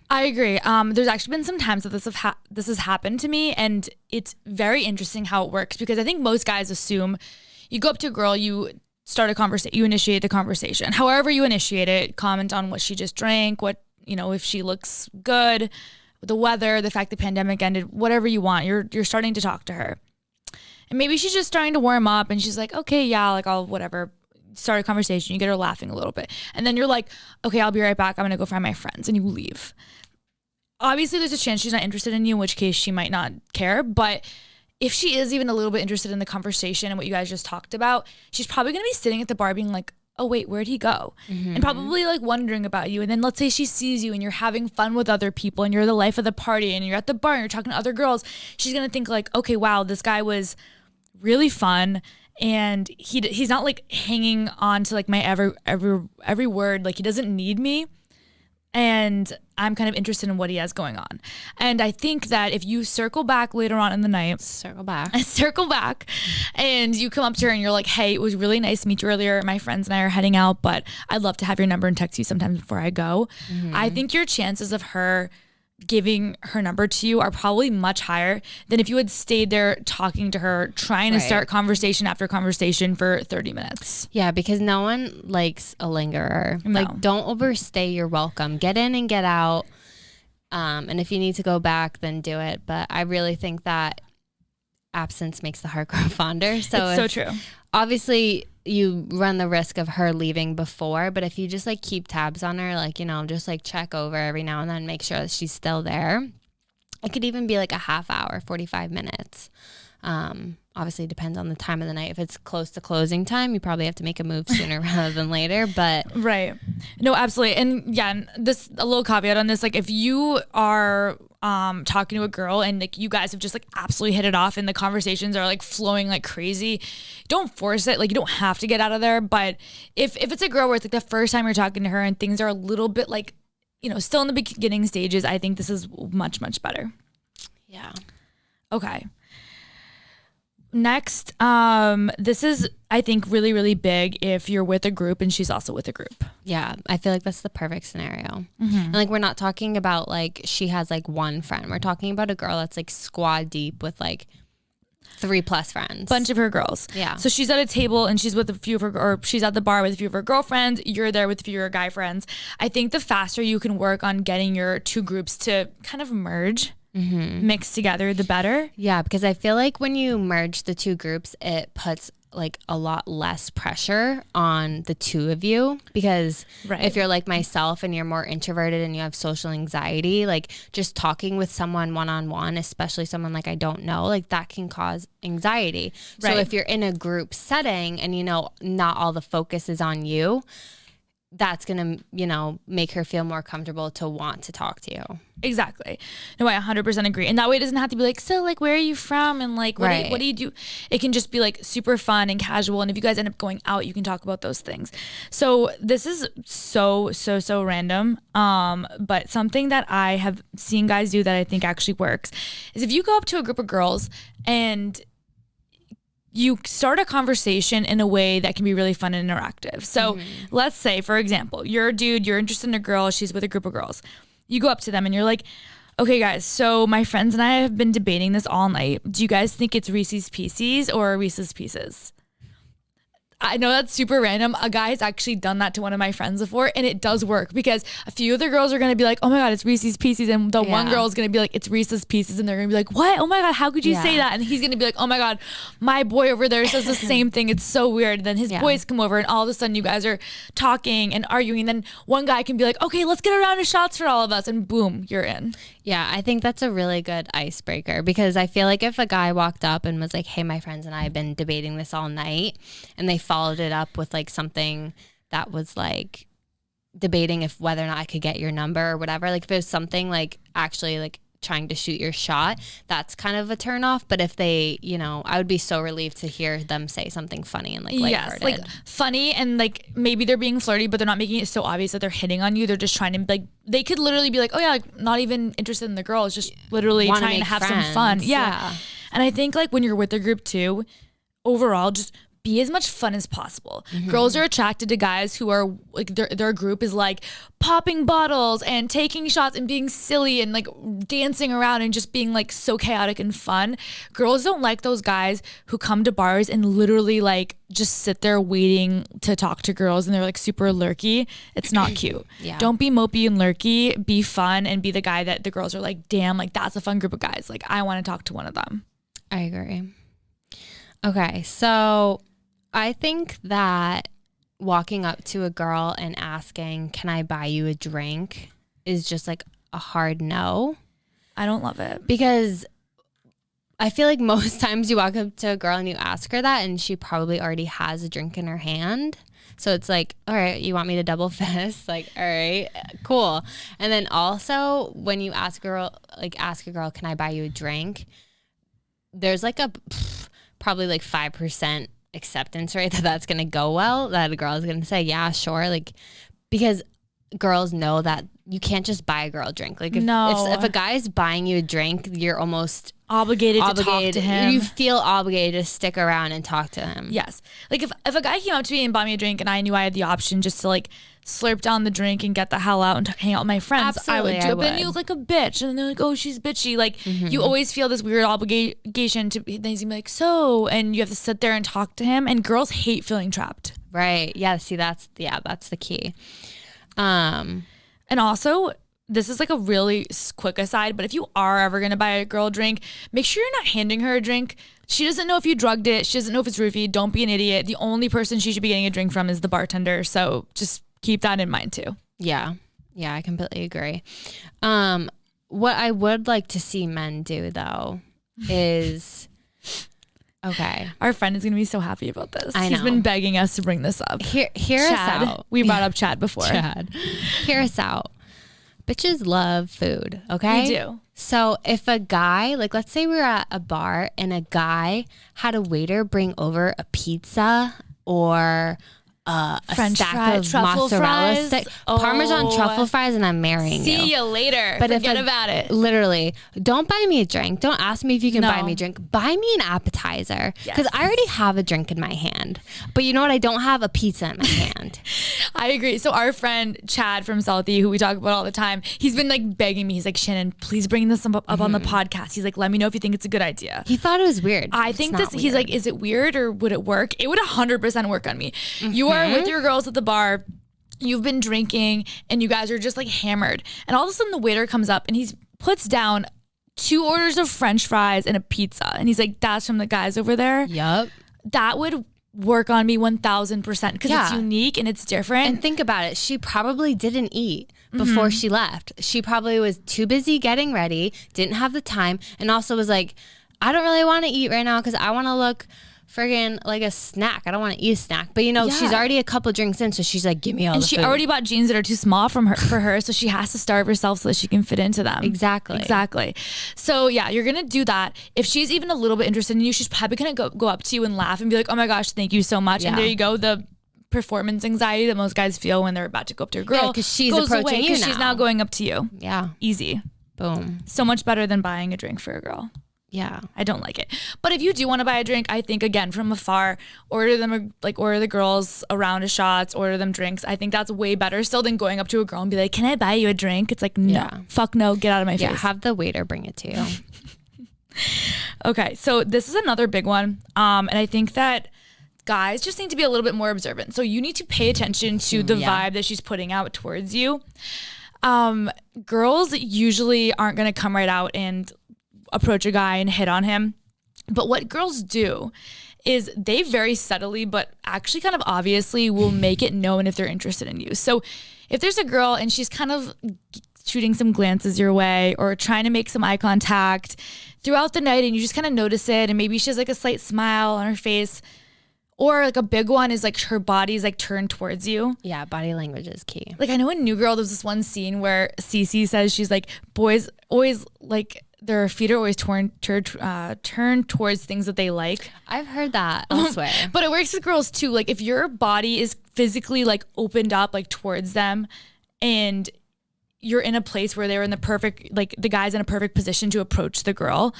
I agree. There's actually been some times that this has happened to me, and it's very interesting how it works, because I think most guys assume you go up to a girl, you start a conversation, you initiate the conversation. However you initiate it, comment on what she just drank, what, if she looks good, the weather, the fact the pandemic ended, whatever you want. You're starting to talk to her. And maybe she's just starting to warm up and she's like, okay, yeah, like I'll whatever. Start a conversation, you get her laughing a little bit. And then you're like, okay, I'll be right back. I'm going to go find my friends. And you leave. Obviously, there's a chance she's not interested in you, in which case she might not care. But if she is even a little bit interested in the conversation and what you guys just talked about, she's probably going to be sitting at the bar being like, oh, wait, where'd he go? And probably like wondering about you. And then let's say she sees you and you're having fun with other people and you're the life of the party and you're at the bar and you're talking to other girls. She's going to think like, okay, wow, this guy was really fun. And he's not like hanging on to like my every word. Like he doesn't need me. And I'm kind of interested in what he has going on. And I think that if you circle back later on in the night, circle back and you come up to her and you're like, hey, it was really nice to meet you earlier. My friends and I are heading out, but I'd love to have your number and text you sometimes before I go. I think your chances of her giving her number to you are probably much higher than if you had stayed there talking to her, trying to start conversation after conversation for 30 minutes. Yeah, because no one likes a lingerer. No. Like, don't overstay your welcome. Get in and get out. And if you need to go back, then do it. But I really think that absence makes the heart grow fonder. So it's so true. Obviously, you run the risk of her leaving before, but if you just like keep tabs on her, like, just like check over every now and then, make sure that she's still there. It could even be like a half hour, 45 minutes. Obviously depends on the time of the night. If it's close to closing time, you probably have to make a move sooner rather than later, but. Right. No, absolutely. And yeah, this, a little caveat on this, like if you are talking to a girl and like you guys have just like absolutely hit it off and the conversations are like flowing like crazy, don't force it. Like you don't have to get out of there. But if it's a girl where it's like the first time you're talking to her and things are a little bit like, still in the beginning stages, I think this is much, much better. Yeah. Okay. Next, this is, I think, really, really big if you're with a group and she's also with a group. Yeah, I feel like that's the perfect scenario. And like, we're not talking about like she has like one friend. We're talking about a girl that's like squad deep with like 3+ friends. Bunch of her girls. Yeah. So she's at a table and she's with a few of her, or she's at the bar with a few of her girlfriends. You're there with a few of her guy friends. I think the faster you can work on getting your two groups to kind of merge, mix together, the better. Yeah, because I feel like when you merge the two groups, it puts like a lot less pressure on the two of you, because if you're like myself and you're more introverted and you have social anxiety, like just talking with someone one-on-one, especially someone like I don't know, like that can cause anxiety. So if you're in a group setting and not all the focus is on you, that's going to, make her feel more comfortable to want to talk to you. Exactly. No, I 100% agree. And that way it doesn't have to be like, so like, where are you from? And like, what do you do? It can just be like super fun and casual. And if you guys end up going out, you can talk about those things. So this is so random. But something that I have seen guys do that I think actually works is if you go up to a group of girls and you start a conversation in a way that can be really fun and interactive. So let's say, for example, you're a dude, you're interested in a girl, she's with a group of girls. You go up to them and you're like, okay guys, so my friends and I have been debating this all night. Do you guys think it's Reese's Pieces or Reese's Pieces? I know that's super random. A guy has actually done that to one of my friends before, and it does work because a few of the girls are going to be like, oh my God, it's Reese's Pieces. And the one girl is going to be like, it's Reese's Pieces. And they're going to be like, what? Oh my God, how could you say that? And he's going to be like, oh my God, my boy over there says the same thing. It's so weird. Then his boys come over and all of a sudden you guys are talking and arguing. And then one guy can be like, okay, let's get a round of shots for all of us. And boom, you're in. Yeah, I think that's a really good icebreaker, because I feel like if a guy walked up and was like, hey, my friends and I have been debating this all night, and they followed it up with like something that was like debating if whether or not I could get your number or whatever, like if it was something like actually like trying to shoot your shot, that's kind of a turn off. But if they, you know, I would be so relieved to hear them say something funny and like lighthearted. Yes, like funny, and like maybe they're being flirty, but they're not making it so obvious that they're hitting on you. They're just trying to like, they could literally be like, oh yeah, like not even interested in the girl. It's just literally trying to have friends. Some fun. Yeah. And I think like when you're with a group too, overall, just be as much fun as possible. Girls are attracted to guys who are like their group is like popping bottles and taking shots and being silly and like dancing around and just being like so chaotic and fun. Girls don't like those guys who come to bars and literally like just sit there waiting to talk to girls and they're like super lurky. It's not cute. Don't be mopey and lurky. Be fun and be the guy that the girls are like, damn, like that's a fun group of guys. Like I want to talk to one of them. I agree. Okay, so I think that walking up to a girl and asking, can I buy you a drink, is just like a hard no. I don't love it. Because I feel like most times you walk up to a girl and you ask her that and she probably already has a drink in her hand. So it's like, all right, you want me to double fist? Like, all right, cool. And then also when you ask a girl, can I buy you a drink? There's like a probably like 5% acceptance rate that that's going to go well, that a girl is going to say, yeah, sure. Like, because girls know that you can't just buy a girl a drink. Like if a guy is buying you a drink, you're almost obligated to talk to him. You feel obligated to stick around and talk to him. Yes. Like if a guy came up to me and bought me a drink and I knew I had the option just to like slurp down the drink and get the hell out and hang out with my friends, absolutely, I would do it. But then you look like a bitch and they're like, oh, she's bitchy. Like you always feel this weird obligation to then he's gonna be like, so, and you have to sit there and talk to him, and girls hate feeling trapped. Right. Yeah. See, that's the key. And also, this is like a really quick aside, but if you are ever going to buy a girl a drink, make sure you're not handing her a drink. She doesn't know if you drugged it. She doesn't know if it's roofied. Don't be an idiot. The only person she should be getting a drink from is the bartender. So just keep that in mind too. Yeah. Yeah, I completely agree. What I would like to see men do though is... Okay. Our friend is going to be so happy about this. I know. He's been begging us to bring this up. Hear Chad. us out. We brought up Chad before. Chad. Hear us out. Bitches love food, okay? We do. So if a guy, like let's say we were at a bar and a guy had a waiter bring over a pizza or a French stack fry, of truffle mozzarella fries. stick, Parmesan truffle fries, and I'm marrying you. See you later. But Forget about it. Literally, don't buy me a drink. Don't ask me if you can buy me a drink. Buy me an appetizer. Because I already have a drink in my hand. But you know what? I don't have a pizza in my hand. I agree. So our friend Chad from Southie, who we talk about all the time, he's been like begging me. He's like, Shannon, please bring this up on the podcast. He's like, let me know if you think it's a good idea. He thought it was weird. I think this, he's like, is it weird or would it work? It would 100% work on me. You are with your girls at the bar. You've been drinking and you guys are just like hammered. And all of a sudden the waiter comes up and he puts down 2 orders of French fries and a pizza. And he's like, that's from the guys over there. Yep. That would work on me 1000% because it's unique and it's different. And think about it. She probably didn't eat before she left. She probably was too busy getting ready, didn't have the time, and also was like, I don't really want to eat right now because I want to look friggin' like a snack. I don't want to eat a snack. But you know, she's already a couple drinks in, so she's like, give me all the food. And she already bought jeans that are too small for her, so she has to starve herself so that she can fit into them. Exactly. So yeah, you're gonna do that. If she's even a little bit interested in you, she's probably gonna go up to you and laugh and be like, oh my gosh, thank you so much. And there you go, the performance anxiety that most guys feel when they're about to go up to a girl, because she's approaching you now. She's now going up to you. Yeah. Easy. Boom. So much better than buying a drink for a girl. Yeah. I don't like it. But if you do want to buy a drink, I think, again, from afar, order the girls a round of shots, order them drinks. I think that's way better still than going up to a girl and be like, can I buy you a drink? It's like, no, fuck no, get out of my face. Yeah, have the waiter bring it to you. Okay, so this is another big one. And I think that guys just need to be a little bit more observant. So you need to pay attention to the vibe that she's putting out towards you. Girls usually aren't going to come right out and approach a guy and hit on him. But what girls do is they very subtly, but actually kind of obviously, will make it known if they're interested in you. So if there's a girl and she's kind of shooting some glances your way or trying to make some eye contact throughout the night and you just kind of notice it, and maybe she has like a slight smile on her face, Or like a big one is like her body's like turned towards you. Yeah, body language is key. Like I know in New Girl there's this one scene where Cece says she's like, boys always like their feet are always turned towards things that they like. I've heard that elsewhere. But it works with girls too. Like if your body is physically like opened up like towards them and you're in a place where they're in the perfect, like the guy's in a perfect position to approach the girl,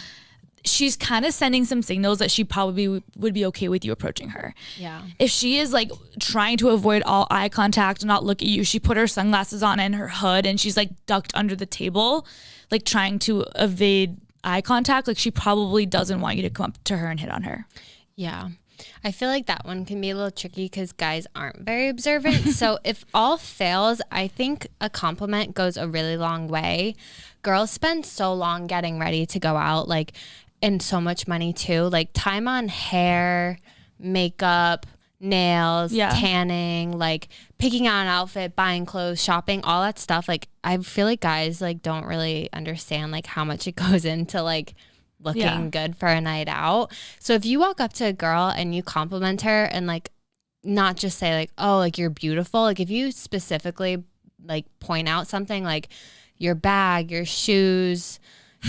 she's kind of sending some signals that she probably would be okay with you approaching her. Yeah. If she is like trying to avoid all eye contact and not look at you, she put her sunglasses on and her hood and she's like ducked under the table, like trying to evade eye contact. Like she probably doesn't want you to come up to her and hit on her. Yeah. I feel like that one can be a little tricky because guys aren't very observant. So if all fails, I think a compliment goes a really long way. Girls spend so long getting ready to go out, like, and so much money too. Like time on hair, makeup, nails, tanning, like picking out an outfit, buying clothes, shopping, all that stuff. Like I feel like guys like don't really understand like how much it goes into like looking good for a night out. So if you walk up to a girl and you compliment her and like not just say like, oh, like you're beautiful. Like if you specifically like point out something like your bag, your shoes,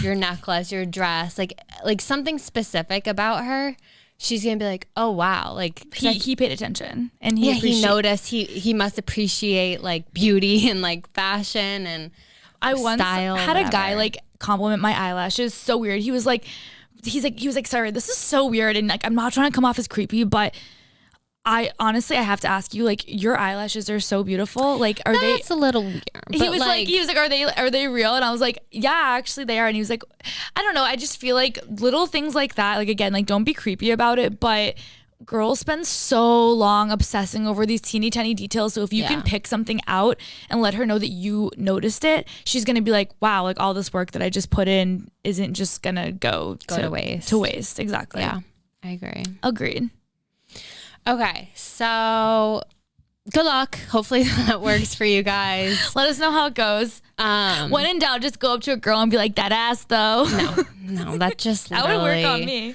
your necklace, your dress, like something specific about her, she's gonna be like, oh wow, like he paid attention and he noticed. He must appreciate like beauty and like fashion and I once style, had a guy like compliment my eyelashes. So weird. He was like, sorry, this is so weird, and like I'm not trying to come off as creepy, but I honestly, I have to ask you, like, your eyelashes are so beautiful. Like, are they? That's a little weird. He was like, are they real? And I was like, yeah, actually they are. And he was like, I don't know. I just feel like little things like that. Like again, like don't be creepy about it. But girls spend so long obsessing over these teeny tiny details. So if you can pick something out and let her know that you noticed it, she's gonna be like, wow, like all this work that I just put in isn't just gonna go to waste. To waste, exactly. Yeah, I agree. Agreed. Okay, so good luck. Hopefully that works for you guys. Let us know how it goes. When in doubt, just go up to a girl and be like, that ass though. No, that just that would work on me.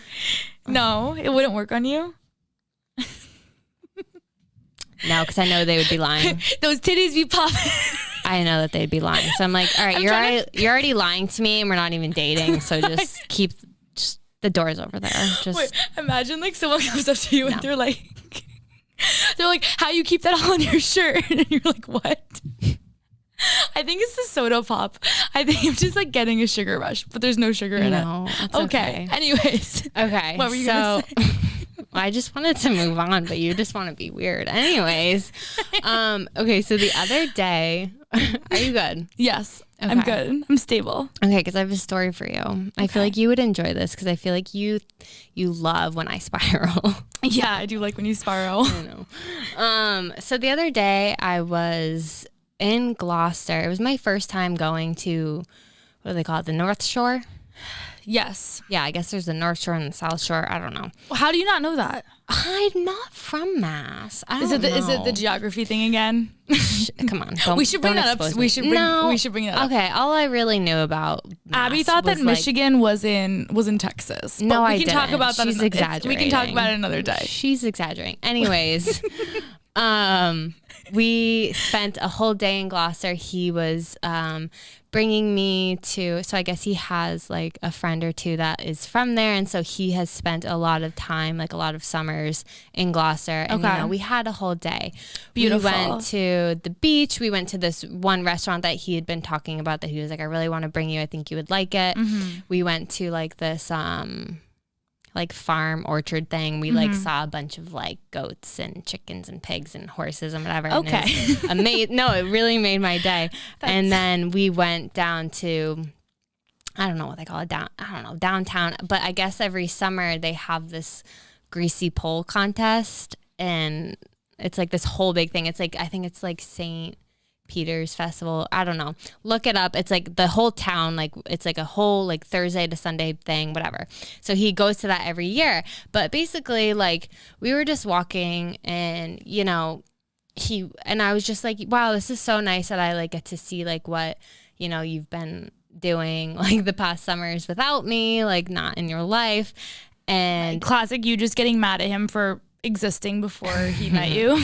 No, it wouldn't work on you. No, because I know they would be lying. Those titties be popping. I know that they'd be lying. So I'm like, all right, you're already lying to me and we're not even dating. So just keep the doors over there. Just wait, imagine like someone comes up to you and they're like, how you keep that all on your shirt? And you're like, what? I think it's the soda pop. I think I'm just like getting a sugar rush, but there's no sugar in it. Okay. Anyways. Okay. What were you gonna say? I just wanted to move on, but you just want to be weird. Anyways. Okay. So the other day, are you good? Yes. Okay. I'm good. I'm stable. Okay. Because I have a story for you. Okay. I feel like you would enjoy this because I feel like you love when I spiral. Yeah, I do like when you spiral. I know. So the other day I was in Gloucester. It was my first time going to, what do they call it? The North Shore? Yes. Yeah, I guess there's the North Shore and the South Shore. I don't know. How do you not know that? I'm not from Mass. Is it the geography thing again? Come on. We should bring that up. We should bring that up. Okay, all I really knew about Mass Abby thought that Michigan was in Texas. But no, we can talk about that. She's exaggerating. We can talk about it another day. She's exaggerating. Anyways, we spent a whole day in Gloucester. He was bringing me to, so I guess he has like a friend or two that is from there, and so he has spent a lot of time, like a lot of summers in Gloucester, and we had a whole day. Beautiful. We went to the beach. We went to this one restaurant that he had been talking about that he was like, I really want to bring you. I think you would like it. Mm-hmm. We went to like this like farm orchard thing. We like saw a bunch of like goats and chickens and pigs and horses and whatever. Okay. And it really made my day. And then we went down to, I don't know what they call it, downtown. But I guess every summer they have this greasy pole contest, and it's like this whole big thing. It's like, I think it's like St. Peter's Festival. I don't know. Look it up. It's like the whole town, like it's like a whole like Thursday to Sunday thing, whatever. So he goes to that every year. But basically, like we were just walking, and I was just like, wow, this is so nice that I like get to see like what, you've been doing like the past summers without me, like not in your life. And classic, you just getting mad at him for existing before he met you?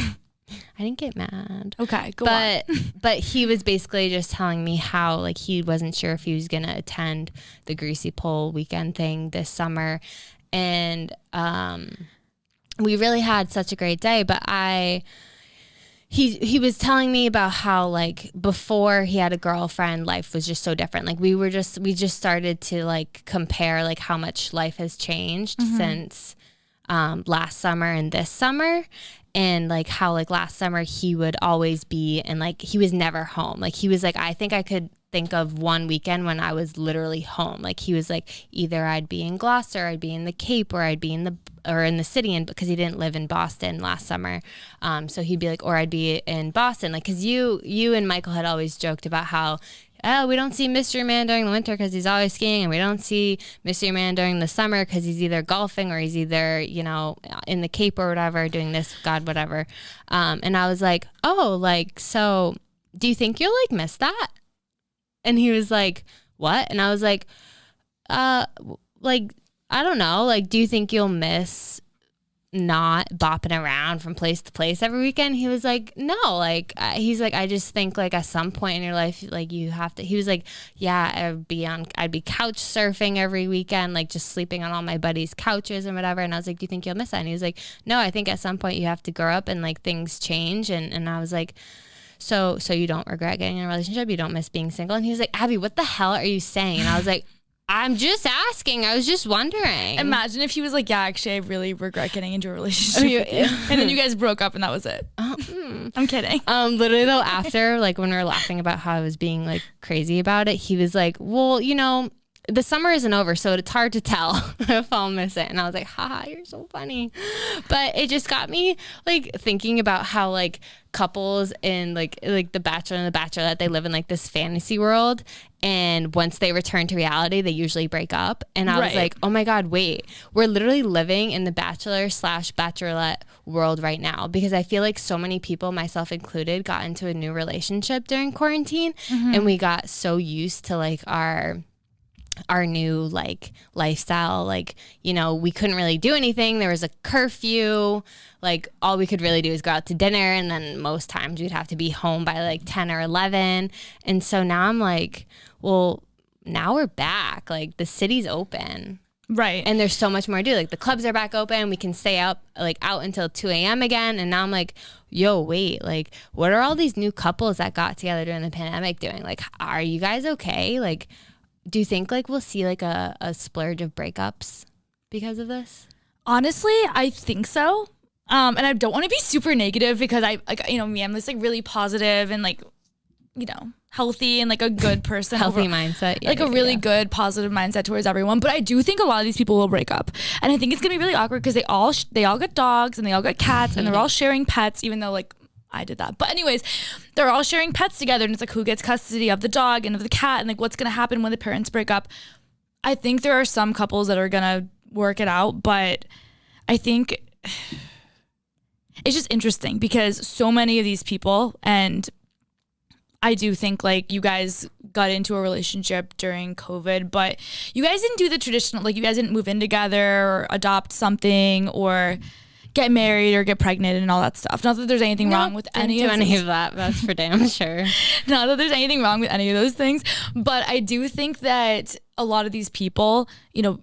I didn't get mad. Okay, go on. But he was basically just telling me how like he wasn't sure if he was gonna attend the Greasy Pole weekend thing this summer, and we really had such a great day. But he was telling me about how like before he had a girlfriend, life was just so different. Like we just started to like compare like how much life has changed since last summer and this summer. And like how like last summer he would always be, and like he was never home. Like he was like, I think I could think of one weekend when I was literally home. Like he was like, either I'd be in Gloucester, I'd be in the Cape, or I'd be in the city, and because he didn't live in Boston last summer, so he'd be like, or I'd be in Boston. Like because you and Michael had always joked about how, oh, we don't see Mystery Man during the winter because he's always skiing, and we don't see Mystery Man during the summer because he's either golfing or he's either, you know, in the Cape or whatever, doing this, God, whatever. And I was like, oh, like, so do you think you'll like miss that? And he was like, what? And I was like, like, I don't know. Like, do you think you'll miss not bopping around from place to place every weekend? He was like, no, like he's like, I just think like at some point in your life, like you have to. He was like, yeah, I'd be couch surfing every weekend, like just sleeping on all my buddies' couches and whatever. And I was like, do you think you'll miss that? And he was like, no, I think at some point you have to grow up and like things change. And I was like, so you don't regret getting in a relationship? You don't miss being single? And he was like, Abby, what the hell are you saying? And I was like, I'm just asking. I was just wondering. Imagine if he was like, yeah, actually, I really regret getting into a relationship with you. And then you guys broke up and that was it. I'm kidding. Literally though, after like when we were laughing about how I was being like crazy about it, he was like, well, you know, the summer isn't over, so it's hard to tell if I'll miss it. And I was like, haha, you're so funny. But it just got me like thinking about how like couples in like the Bachelor and the Bachelorette, they live in like this fantasy world, and once they return to reality they usually break up. And I was like, oh my God, wait, we're literally living in the Bachelor/Bachelorette world right now, because I feel like so many people, myself included, got into a new relationship during quarantine, and we got so used to like our new like lifestyle. Like, you know, we couldn't really do anything. There was a curfew. Like all we could really do is go out to dinner, and then most times we'd have to be home by like 10 or 11. And so now I'm like, well, now we're back. Like the city's open. Right. And there's so much more to do. Like the clubs are back open. We can stay out until 2 a.m. again. And now I'm like, yo, wait, like what are all these new couples that got together during the pandemic doing? Like, are you guys okay? Like, do you think like we'll see like a splurge of breakups because of this? Honestly, I think so. And I don't want to be super negative because I like, you know, me, I'm this like really positive and like, you know, healthy and like a good person. Healthy mindset. Yeah, like a really good positive mindset towards everyone. But I do think a lot of these people will break up. And I think it's going to be really awkward because they all got dogs and they all got cats and they're all sharing pets, even though like I did that. But anyways, they're all sharing pets together, and it's like who gets custody of the dog and of the cat, and like what's going to happen when the parents break up. I think there are some couples that are going to work it out, but I think it's just interesting because so many of these people, and I do think like you guys got into a relationship during COVID, but you guys didn't do the traditional, like you guys didn't move in together or adopt something or get married or get pregnant and all that stuff. Not that there's anything wrong with any of that. That's for damn sure. Not that there's anything wrong with any of those things, but I do think that a lot of these people, you know,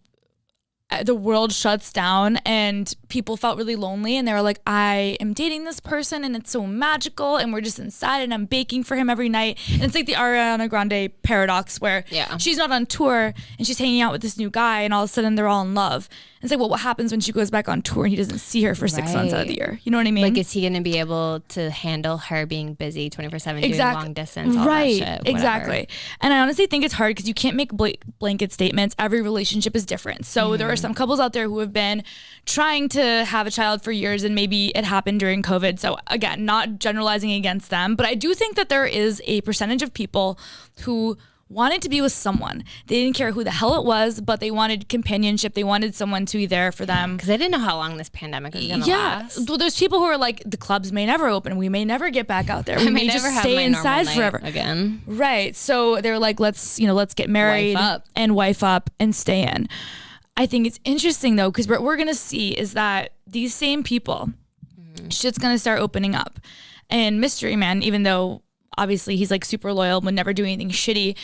the world shuts down and people felt really lonely, and they were like, I am dating this person and it's so magical and we're just inside and I'm baking for him every night. And it's like the Ariana Grande paradox where she's not on tour and she's hanging out with this new guy and all of a sudden they're all in love. It's like, well, what happens when she goes back on tour and he doesn't see her for 6 months out of the year? You know what I mean? Like, is he going to be able to handle her being busy 24/7 doing long distance, all that shit, exactly. And I honestly think it's hard because you can't make blanket statements. Every relationship is different. So there are some couples out there who have been trying to have a child for years and maybe it happened during COVID. So again, not generalizing against them, but I do think that there is a percentage of people who wanted to be with someone. They didn't care who the hell it was, but they wanted companionship. They wanted someone to be there for them. Because they didn't know how long this pandemic was going to last. Well, there's people who are like, the clubs may never open. We may never get back out there. We may just stay inside forever again. Right. So they were like, let's get married and wife up and stay in. I think it's interesting though, because what we're going to see is that these same people, shit's going to start opening up. And Mystery Man, even though obviously he's like super loyal, would never do anything shitty,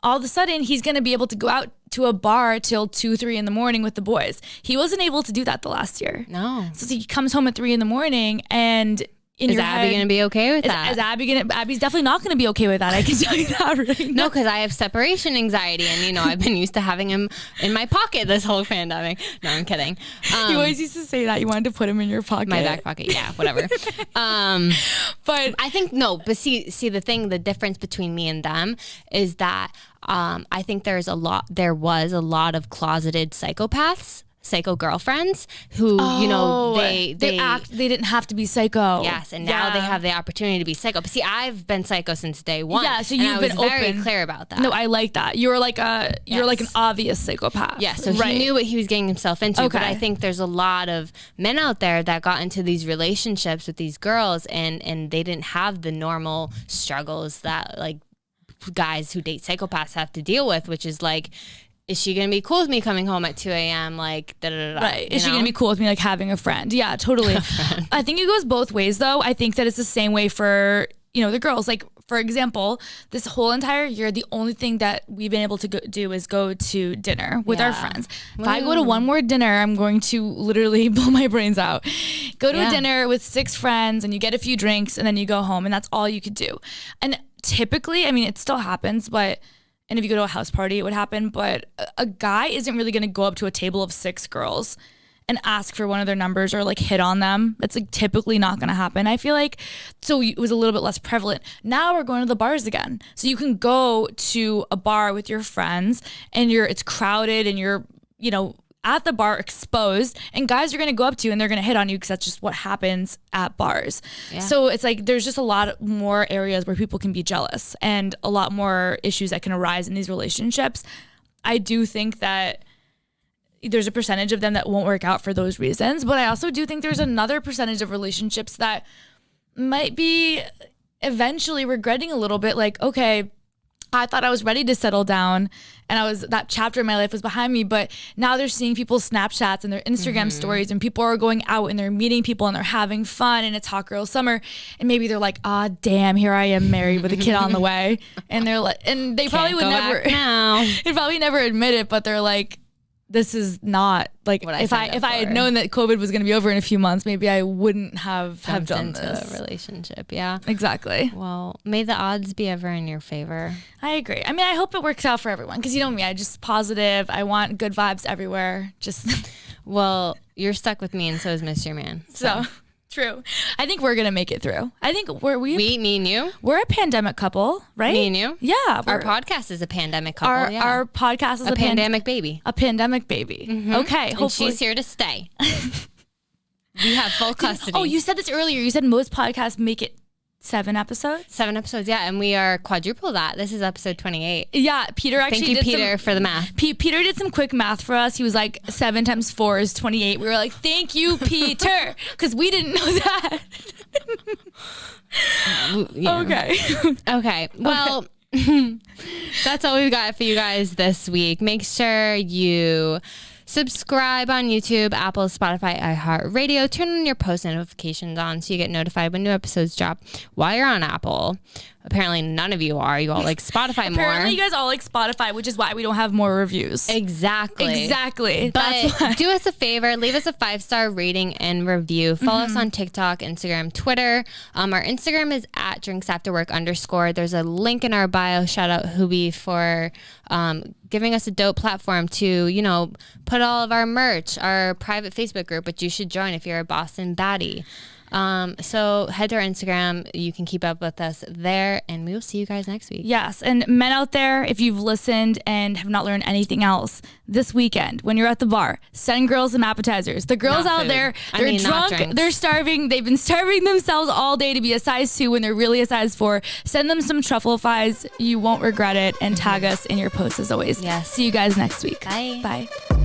all of a sudden he's going to be able to go out to a bar till 2-3 in the morning with the boys. He wasn't able to do that the last year. No. So he comes home at 3 in the morning, and is Abby going to be okay with that? Is Abby's definitely not going to be okay with that. I can tell you that right now. No, because I have separation anxiety, and I've been used to having him in my pocket this whole pandemic. No, I'm kidding. You always used to say that you wanted to put him in your pocket. My back pocket, yeah, whatever. But I think but see the difference between me and them is that I think there was a lot of closeted psychopaths, psycho girlfriends who they didn't have to be psycho. Yes, and now they have the opportunity to be psycho. But see, I've been psycho since day one. Yeah, so you've been very clear about that. No, I like that. You're like you're like an obvious psychopath. Yeah, so he knew what he was getting himself into. Okay. But I think there's a lot of men out there that got into these relationships with these girls and they didn't have the normal struggles that like guys who date psychopaths have to deal with, which is like, is she going to be cool with me coming home at 2 a.m.? Like, da-da-da-da. Right. Is she going to be cool with me, like, having a friend? Yeah, totally. I think it goes both ways, though. I think that it's the same way for, the girls. Like, for example, this whole entire year, the only thing that we've been able to do is go to dinner with our friends. If I go to one more dinner, I'm going to literally blow my brains out. Go to a dinner with 6 friends, and you get a few drinks, and then you go home, and that's all you could do. And typically, I mean, it still happens, but... And if you go to a house party, it would happen. But a guy isn't really going to go up to a table of 6 girls and ask for one of their numbers or like hit on them. That's like typically not going to happen. I feel like, so it was a little bit less prevalent. Now we're going to the bars again. So you can go to a bar with your friends and it's crowded and you're, at the bar exposed, and guys are going to go up to you and they're going to hit on you because that's just what happens at bars. Yeah. So it's like there's just a lot more areas where people can be jealous and a lot more issues that can arise in these relationships. I do think that there's a percentage of them that won't work out for those reasons, but I also do think there's another percentage of relationships that might be eventually regretting a little bit, like, okay, I thought I was ready to settle down and that chapter in my life was behind me, but now they're seeing people's Snapchats and their Instagram stories, and people are going out and they're meeting people and they're having fun and it's hot girl summer, and maybe they're like, ah, damn, here I am married with a kid on the way, and they're like, and they probably would never, they probably never admit it, but they're like, this is not like what if I had known that COVID was going to be over in a few months, maybe I wouldn't have done this a relationship. Yeah, exactly. Well, may the odds be ever in your favor. I agree. I mean, I hope it works out for everyone because me, I just positive. I want good vibes everywhere. Just well, you're stuck with me, and so is Mr. Man. So. True. I think we're gonna make it through. I think me and you. We're a pandemic couple, right? Me and you. Yeah. Our podcast is a pandemic couple. Our podcast is a pandemic baby. A pandemic baby. Mm-hmm. Okay. And she's here to stay. We have full custody. Oh, you said this earlier. You said most podcasts make it 7 episodes? 7 episodes, yeah. And we are quadruple that. This is episode 28. Yeah, Peter actually Thank you, Peter, for the math. Peter did some quick math for us. He was like, 7 times 4 is 28. We were like, thank you, Peter. Because we didn't know that. Okay. Well, that's all we've got for you guys this week. Make sure you subscribe on YouTube, Apple, Spotify, iHeartRadio. Turn on your post notifications on so you get notified when new episodes drop. While you're on Apple, apparently none of you are. You all like Spotify more. Apparently you guys all like Spotify, which is why we don't have more reviews. Exactly. But do us a favor. Leave us a 5-star rating and review. Follow us on TikTok, Instagram, Twitter. Our Instagram is @drinksafterwork_. There's a link in our bio. Shout out Hubie for giving us a dope platform to, put all of our merch, our private Facebook group, which you should join if you're a Boston baddie. So head to our Instagram. You can keep up with us there, and we will see you guys next week. Yes. And men out there, if you've listened and have not learned anything else this weekend, when you're at the bar, send girls some appetizers. The girls out there, they're drunk, they're starving. They've been starving themselves all day to be a size 2 when they're really a size 4. Send them some truffle fries. You won't regret it. And tag us in your posts as always. Yes. See you guys next week. Bye. Bye.